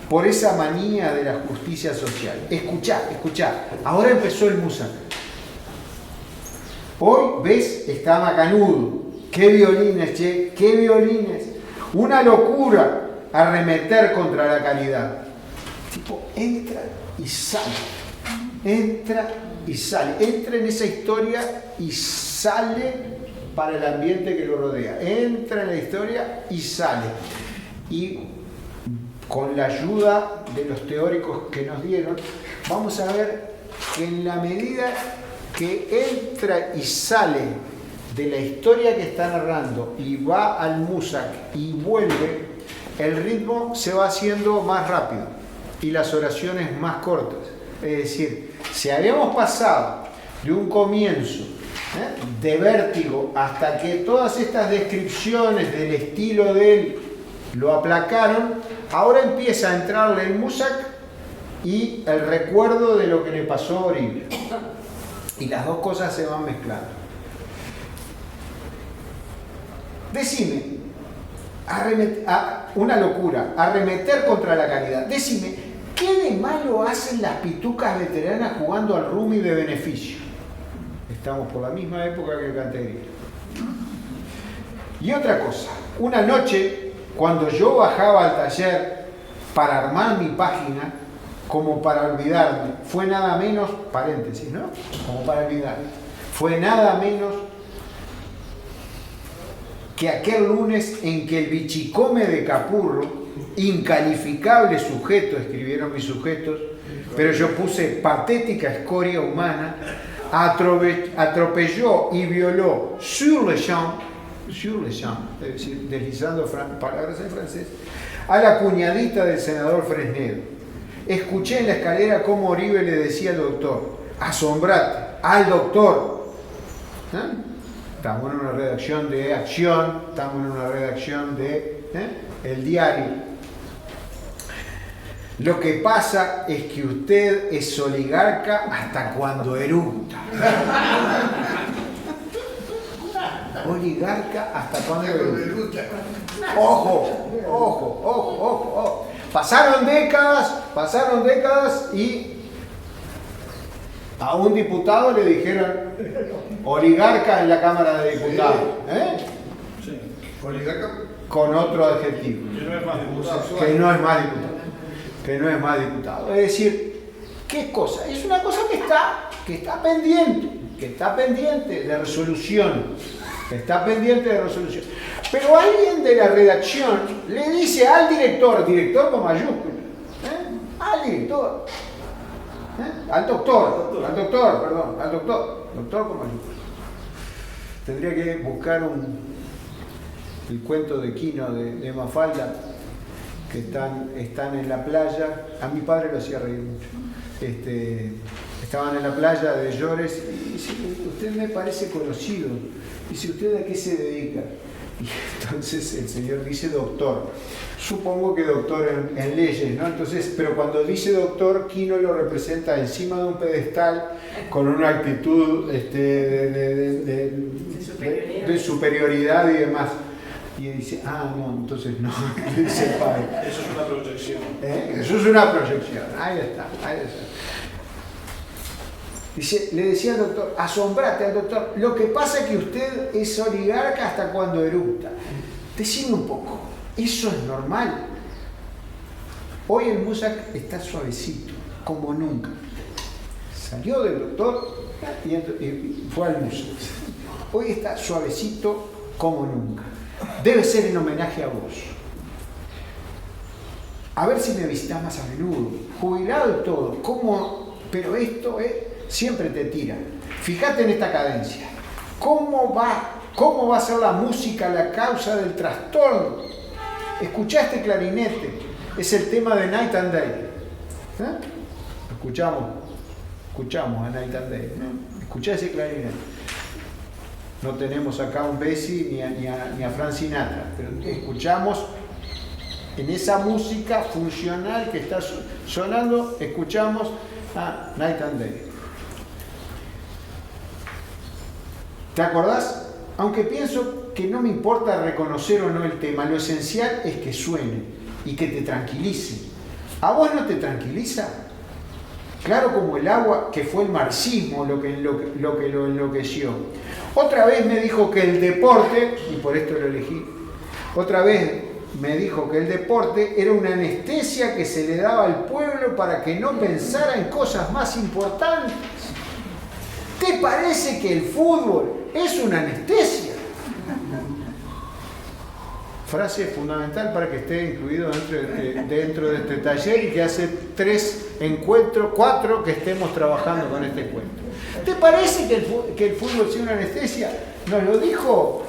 por esa manía de la justicia social. Escuchá, ahora empezó el Musa. Hoy, ¿ves? Está macanudo. ¡Qué violines, che! ¡Qué violines! Una locura arremeter contra la caridad. Tipo, entra y sale. Entra y sale. Entra en esa historia y sale para el ambiente que lo rodea. Entra en la historia y sale. Y con la ayuda de los teóricos que nos dieron, vamos a ver que en la medida que entra y sale de la historia que está narrando y va al Musak y vuelve, el ritmo se va haciendo más rápido y las oraciones más cortas. Es decir, si habíamos pasado de un comienzo de vértigo hasta que todas estas descripciones del estilo de él lo aplacaron, ahora empieza a entrarle el Musak y el recuerdo de lo que le pasó a Oribe. Y las dos cosas se van mezclando. Decime, una locura, arremeter contra la caridad. Decime, ¿qué de malo hacen las pitucas veteranas jugando al rummy de beneficio? Estamos por la misma época que el Cantegril. Y otra cosa, una noche, cuando yo bajaba al taller para armar mi página, como para olvidarme, fue nada menos, paréntesis, ¿no? Como para olvidarme, fue nada menos que aquel lunes en que el bichicome de Capurro, incalificable sujeto, escribieron mis sujetos, pero yo puse patética escoria humana, atropelló y violó sur le champ, es decir, deslizando palabras en francés, a la cuñadita del senador Fresnedo. Escuché en la escalera cómo Oribe le decía al doctor: asombrate, al doctor. Estamos en una redacción de Acción, estamos en una redacción de El Diario. Lo que pasa es que usted es oligarca hasta cuando eructa. Oligarca hasta cuando eructa. Ojo. Pasaron décadas y a un diputado le dijeron oligarca en la Cámara de Diputados. Sí. Oligarca. Con otro adjetivo. Que no es más diputado. Que no es más diputado. Es decir, ¿qué cosa? Es una cosa que está pendiente de resolución. Pero alguien de la redacción le dice al director con mayúsculas, al director, al doctor con mayúsculas. Tendría que buscar el cuento de Quino de Mafalda, que están en la playa. A mi padre lo hacía reír mucho. Estaban en la playa de Llores y dice: usted me parece conocido. Dice: ¿usted a qué se dedica? Y entonces el señor dice: doctor. Supongo que doctor en leyes, ¿no? Entonces, pero cuando dice doctor, Quino lo representa encima de un pedestal con una actitud de superioridad y demás. Y dice: no, entonces no. Dice el padre. Eso es una proyección. Eso es una proyección. Ahí está. Dice, le decía al doctor: asombrate al doctor. Lo que pasa es que usted es oligarca hasta cuando eructa. Decime un poco, ¿eso es normal? Hoy el Musak está suavecito, como nunca. Salió del doctor y fue al Musak. Hoy está suavecito como nunca. Debe ser en homenaje a vos. A ver si me visitás más a menudo. Jubilado y todo. ¿Cómo pero esto siempre te tira. Fíjate en esta cadencia. ¿Cómo va a ser la música la causa del trastorno? Escuchá este clarinete, es el tema de Night and Day. Escuchamos a Night and Day, ¿no? Escuchá ese clarinete. No tenemos acá un Bessie ni a Frank Sinatra, pero escuchamos en esa música funcional que está sonando, escuchamos a Night and Day. ¿Te acordás? Aunque pienso que no me importa reconocer o no el tema, lo esencial es que suene y que te tranquilice. ¿A vos no te tranquiliza? Claro, como el agua, que fue el marxismo lo que lo enloqueció. Otra vez me dijo que el deporte, y por esto lo elegí, otra vez me dijo que el deporte era una anestesia que se le daba al pueblo para que no pensara en cosas más importantes. ¿Te parece que el fútbol es una anestesia? Frase fundamental para que esté incluido dentro de este taller y que hace 4 que estemos trabajando con este cuento. ¿Te parece que el fútbol sea una anestesia? Nos lo dijo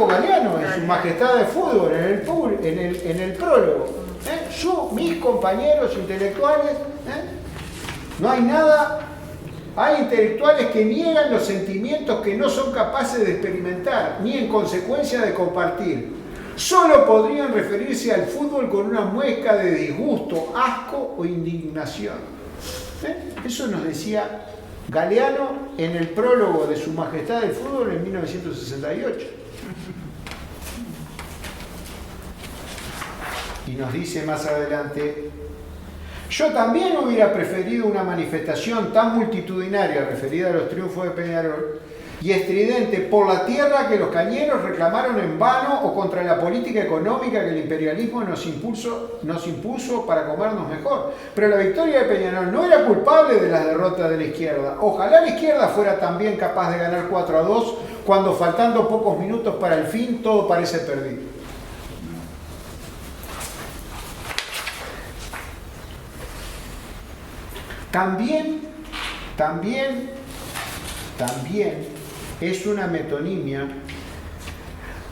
Galeano en su Majestad de Fútbol, en el prólogo. Mis compañeros intelectuales, no hay nada. Hay intelectuales que niegan los sentimientos que no son capaces de experimentar, ni en consecuencia de compartir. Solo podrían referirse al fútbol con una muesca de disgusto, asco o indignación. Eso nos decía Galeano en el prólogo de Su Majestad del Fútbol en 1968. Y nos dice más adelante: yo también hubiera preferido una manifestación tan multitudinaria referida a los triunfos de Peñarol y estridente por la tierra que los cañeros reclamaron en vano o contra la política económica que el imperialismo nos impuso para comernos mejor. Pero la victoria de Peñarol no era culpable de las derrotas de la izquierda. Ojalá la izquierda fuera también capaz de ganar 4-2 cuando, faltando pocos minutos para el fin, todo parece perdido. También es una metonimia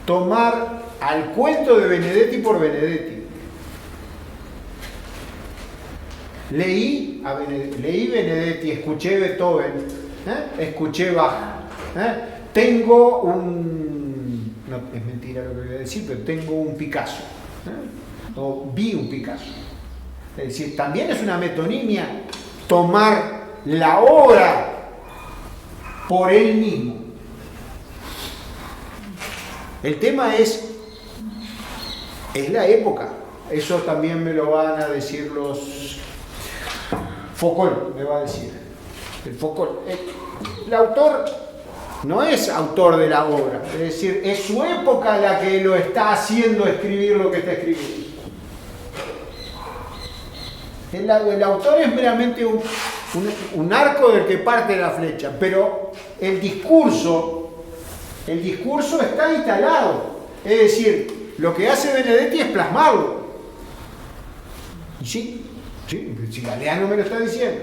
tomar al cuento de Benedetti por Benedetti. Leí Benedetti, escuché Beethoven, escuché Bach, tengo un... No, es mentira lo que voy a decir, pero tengo un Picasso, o vi un Picasso. Es decir, también es una metonimia tomar la obra por él mismo. El tema es la época. Eso también me lo van a decir los Foucault, me va a decir. El Foucault. El autor no es autor de la obra, es decir, es su época la que lo está haciendo escribir lo que está escribiendo. El autor es meramente un arco del que parte la flecha, pero el discurso está instalado. Es decir, lo que hace Benedetti es plasmarlo. Y sí, si Galeano me lo está diciendo,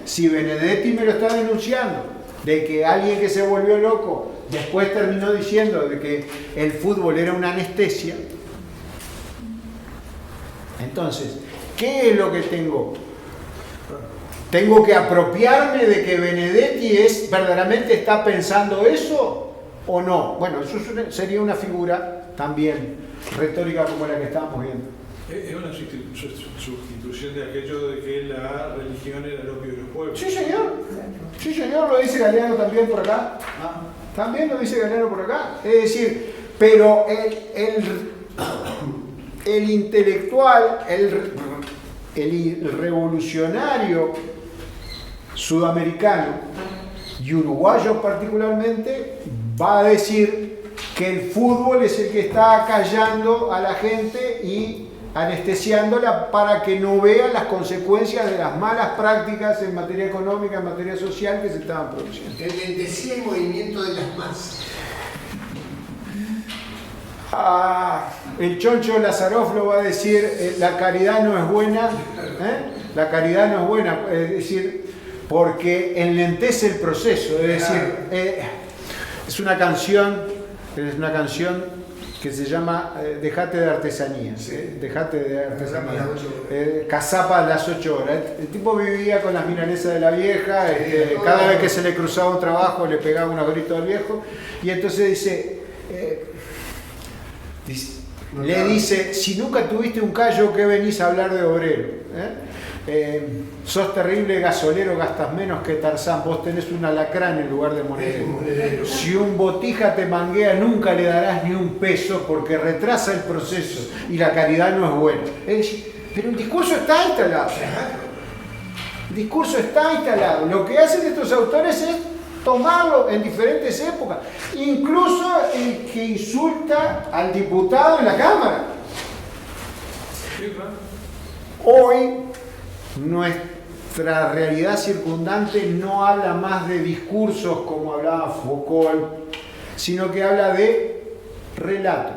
si Benedetti me lo está denunciando, de que alguien que se volvió loco después terminó diciendo de que el fútbol era una anestesia, entonces, ¿qué es lo que tengo? ¿Tengo que apropiarme de que Benedetti verdaderamente está pensando eso o no? Bueno, eso sería una figura también retórica como la que estábamos viendo. Es una sustitución de aquello de que la religión era el opio de los pueblos. Sí, señor. Sí, señor, lo dice Galeano también por acá. También lo dice Galeano por acá. Es decir, pero el intelectual, el revolucionario sudamericano y uruguayo particularmente va a decir que el fútbol es el que está callando a la gente y anestesiándola para que no vea las consecuencias de las malas prácticas en materia económica, en materia social que se estaban produciendo. Decía el movimiento de las masas. El Choncho Lazarov lo va a decir, la caridad no es buena, la caridad no es buena, es decir, porque enlentece el proceso, es decir, es una canción que se llama Dejate de artesanías, dejate de artesanías, cazapa a las 8 horas. El tipo vivía con las milanesas de la vieja, cada vez que se le cruzaba un trabajo le pegaba unos gritos al viejo, y entonces le dice, si nunca tuviste un callo, ¿qué venís a hablar de obrero? Sos terrible gasolero, gastas menos que Tarzán, vos tenés un alacrán en lugar de monedero. Si un botija te manguea, nunca le darás ni un peso porque retrasa el proceso y la caridad no es buena. Pero el discurso está instalado. El discurso está instalado. Lo que hacen estos autores es tomarlo en diferentes épocas. Incluso el que insulta al diputado en la Cámara. Hoy nuestra realidad circundante no habla más de discursos como hablaba Foucault, sino que habla de relato.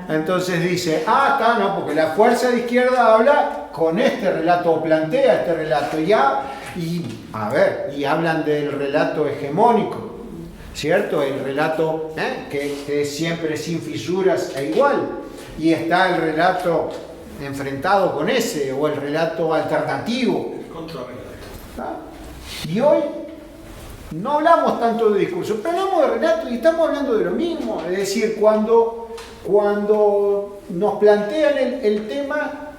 Entonces dice, no, porque la fuerza de izquierda habla con este relato o plantea este relato y hablan del relato hegemónico, ¿cierto? El relato que es siempre sin fisuras e igual, y está el relato enfrentado con ese, o el relato alternativo. El contrarrelato. Y hoy no hablamos tanto de discurso, pero hablamos de relato y estamos hablando de lo mismo. Es decir, cuando nos plantean el tema,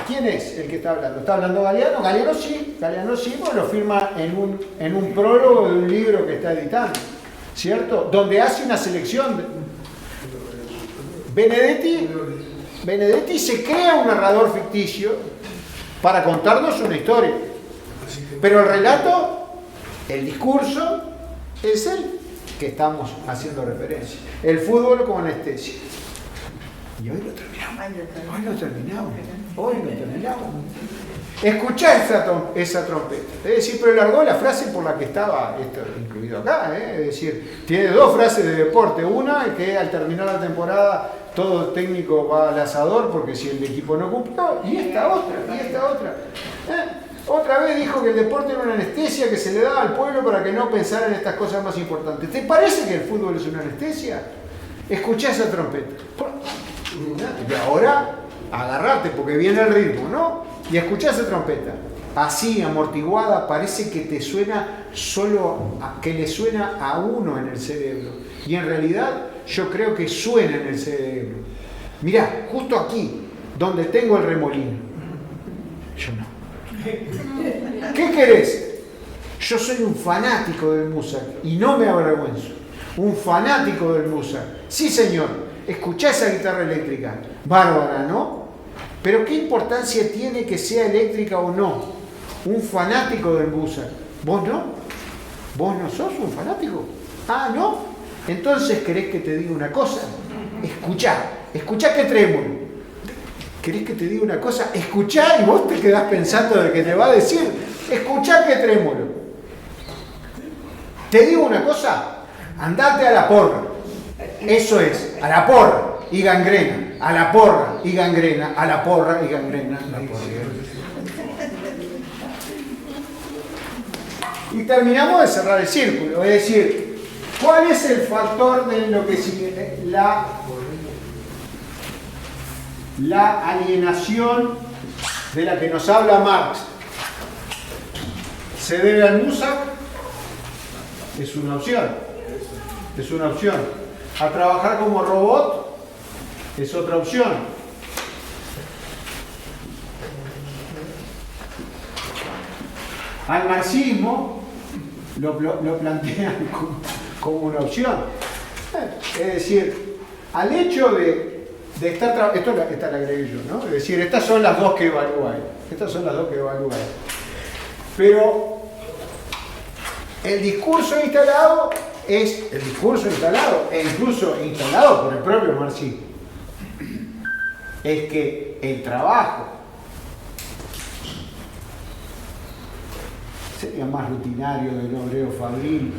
¿quién es el que está hablando? ¿Está hablando Galeano? Galeano sí, porque lo firma en un prólogo de un libro que está editando, ¿cierto? Donde hace una selección. Benedetti se crea un narrador ficticio para contarnos una historia. Pero el relato, el discurso, es el que estamos haciendo referencia. El fútbol como anestesia. Y hoy lo terminamos. Escuchá esa trompeta. Es decir, pero largó la frase por la que estaba esto incluido acá. Es decir, tiene dos frases de deporte. Una, que al terminar la temporada todo técnico va al asador porque si el equipo no cumplió. Y esta otra. Otra vez dijo que el deporte era una anestesia que se le daba al pueblo para que no pensara en estas cosas más importantes. ¿Te parece que el fútbol es una anestesia? Escuchá esa trompeta. Y ahora agarrate porque viene el ritmo, ¿no? Y escuchá esa trompeta. Así, amortiguada, parece que te suena que le suena a uno en el cerebro. Y en realidad yo creo que suena en el cerebro. Mirá, justo aquí, donde tengo el remolino. Yo no. ¿Qué querés? Yo soy un fanático del Muzak y no me avergüenzo. Un fanático del Muzak. Sí, señor. Escuchá esa guitarra eléctrica. Bárbara, ¿no? Pero ¿qué importancia tiene que sea eléctrica o no? Un fanático del Muzak. ¿Vos no? ¿Vos no sos un fanático? Ah, ¿no? Entonces, ¿querés que te diga una cosa? Escuchá que trémolo. ¿Querés que te diga una cosa? Escuchá y vos te quedás pensando de que te va a decir. Escuchá que trémolo. Te digo una cosa, andate a la porra. Eso es, a la porra y gangrena, a la porra y gangrena, a la porra y gangrena. Y terminamos de cerrar el círculo, es decir, ¿cuál es el factor de lo que sigue? La alienación de la que nos habla Marx. ¿Se debe al Muzak? Es una opción. A trabajar como robot es otra opción. Al marxismo lo plantean como una opción. Es decir, al hecho de estar esta la agregué yo, ¿no? Es decir, estas son las dos que evalúa él. Pero el discurso instalado es el discurso instalado, e incluso instalado por el propio marxismo. Es que el trabajo sería más rutinario del obrero fabril,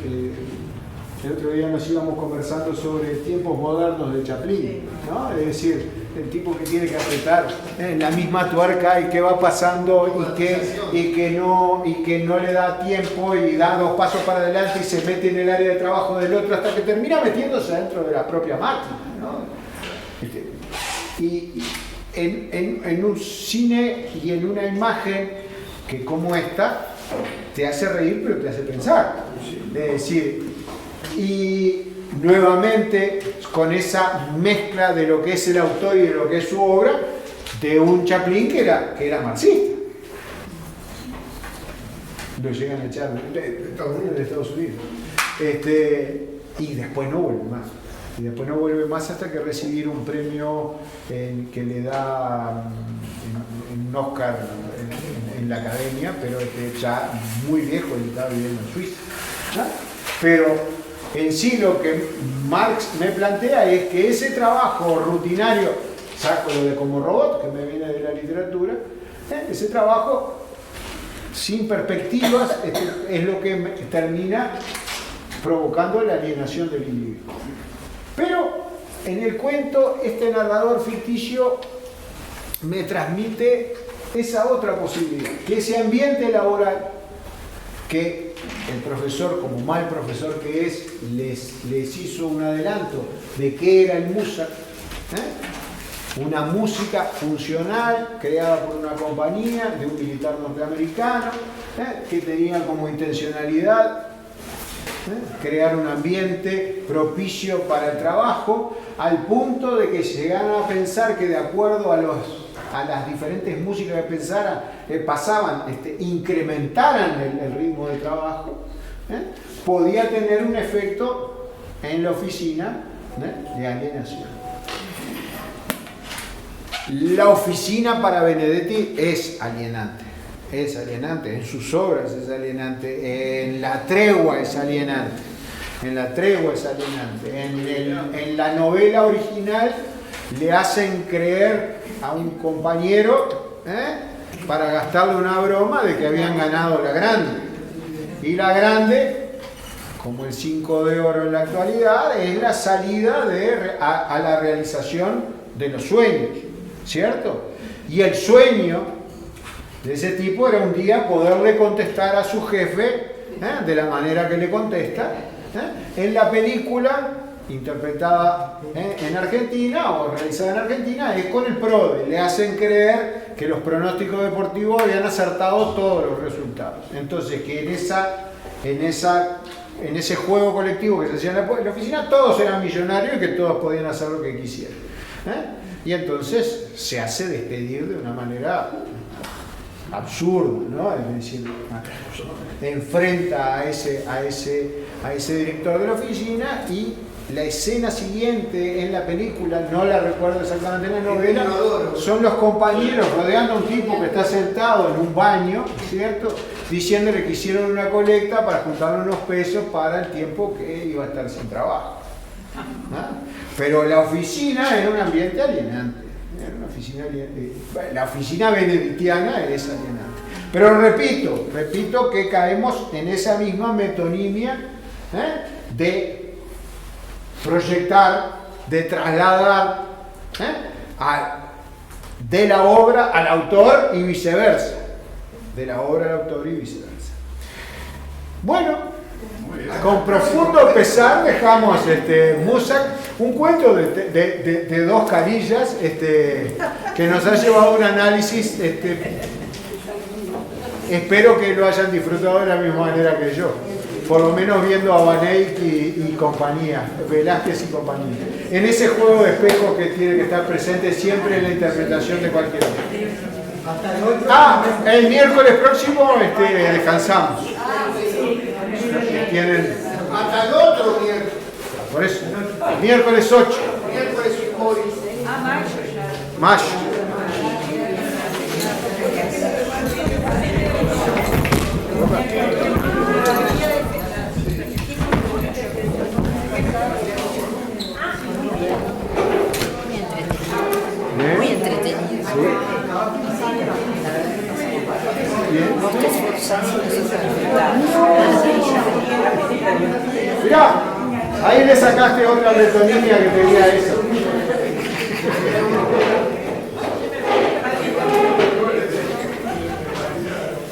El otro día nos íbamos conversando sobre tiempos modernos de Chaplin, ¿no? Es decir, el tipo que tiene que apretar en la misma tuerca y que va pasando y que no le da tiempo y da 2 pasos para adelante y se mete en el área de trabajo del otro hasta que termina metiéndose dentro de la propia máquina, ¿no? Y en un cine y en una imagen que como esta te hace reír pero te hace pensar. Es decir, y nuevamente con esa mezcla de lo que es el autor y de lo que es su obra, de un Chaplin que era marxista. Lo llegan a echar de Estados Unidos. Y después no vuelve más. Y después no vuelve más hasta que recibir un premio que le da un Oscar en la academia, pero ya muy viejo, él estaba viviendo en Suiza, ¿no? Pero en sí lo que Marx me plantea es que ese trabajo rutinario, saco lo de como robot, que me viene de la literatura, ese trabajo sin perspectivas es lo que termina provocando la alienación del individuo. Pero en el cuento este narrador ficticio me transmite esa otra posibilidad, que ese ambiente laboral que el profesor, como mal profesor que es, les hizo un adelanto de qué era el Mozart, una música funcional creada por una compañía de un militar norteamericano que tenía como intencionalidad crear un ambiente propicio para el trabajo, al punto de que llegaron a pensar que de acuerdo a las diferentes músicas que pasaban, incrementaran el ritmo de trabajo, podía tener un efecto en la oficina de alienación. La oficina para Benedetti es alienante, en sus obras es alienante, en La tregua es alienante, en la novela original le hacen creer a un compañero para gastarle una broma de que habían ganado la grande. Y la grande, como el 5 de oro en la actualidad, es la salida a la realización de los sueños, ¿cierto? Y el sueño de ese tipo era un día poderle contestar a su jefe de la manera que le contesta. En la película interpretada en Argentina o realizada en Argentina es con el PRODE, le hacen creer que los pronósticos deportivos habían acertado todos los resultados, entonces que en ese juego colectivo que se hacía en la oficina todos eran millonarios y que todos podían hacer lo que quisieran, y entonces se hace despedir de una manera absurda, ¿no? Es decir, enfrenta a ese director de la oficina y la escena siguiente en la película, no la recuerdo exactamente en la novela, son los compañeros rodeando a un tipo que está sentado en un baño, ¿cierto? Diciéndole que hicieron una colecta para juntar unos pesos para el tiempo que iba a estar sin trabajo, ¿no? Pero la oficina era un ambiente alienante. La oficina benedictiana es alienante. Pero repito que caemos en esa misma metonimia de proyectar, de trasladar de la obra al autor y viceversa. Bueno, con profundo pesar dejamos Muzak, un cuento de 2 carillas que nos ha llevado a un análisis. Espero que lo hayan disfrutado de la misma manera que yo, por lo menos viendo a Van Eyck y compañía, Velázquez y compañía, en ese juego de espejos que tiene que estar presente siempre en la interpretación de cualquier obra. El miércoles próximo descansamos. Tienen... Hasta el otro miércoles. Por eso, miércoles 8. Miércoles hoy. Mayo. Muy entretenido. Mirá, Ahí le sacaste otra metonimia que tenía eso.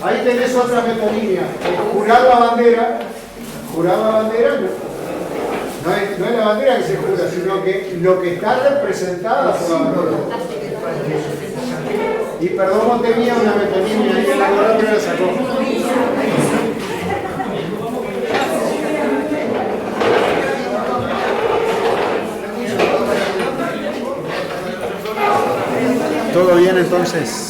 Ahí tenés otra metonimia. Jurar la bandera. Jurar la bandera no es la bandera que se jura, sino que lo que está representada por la bandera. Y perdón, tenía una metonimia ahí en la gorra, pero la sacó. ¿Todo bien entonces?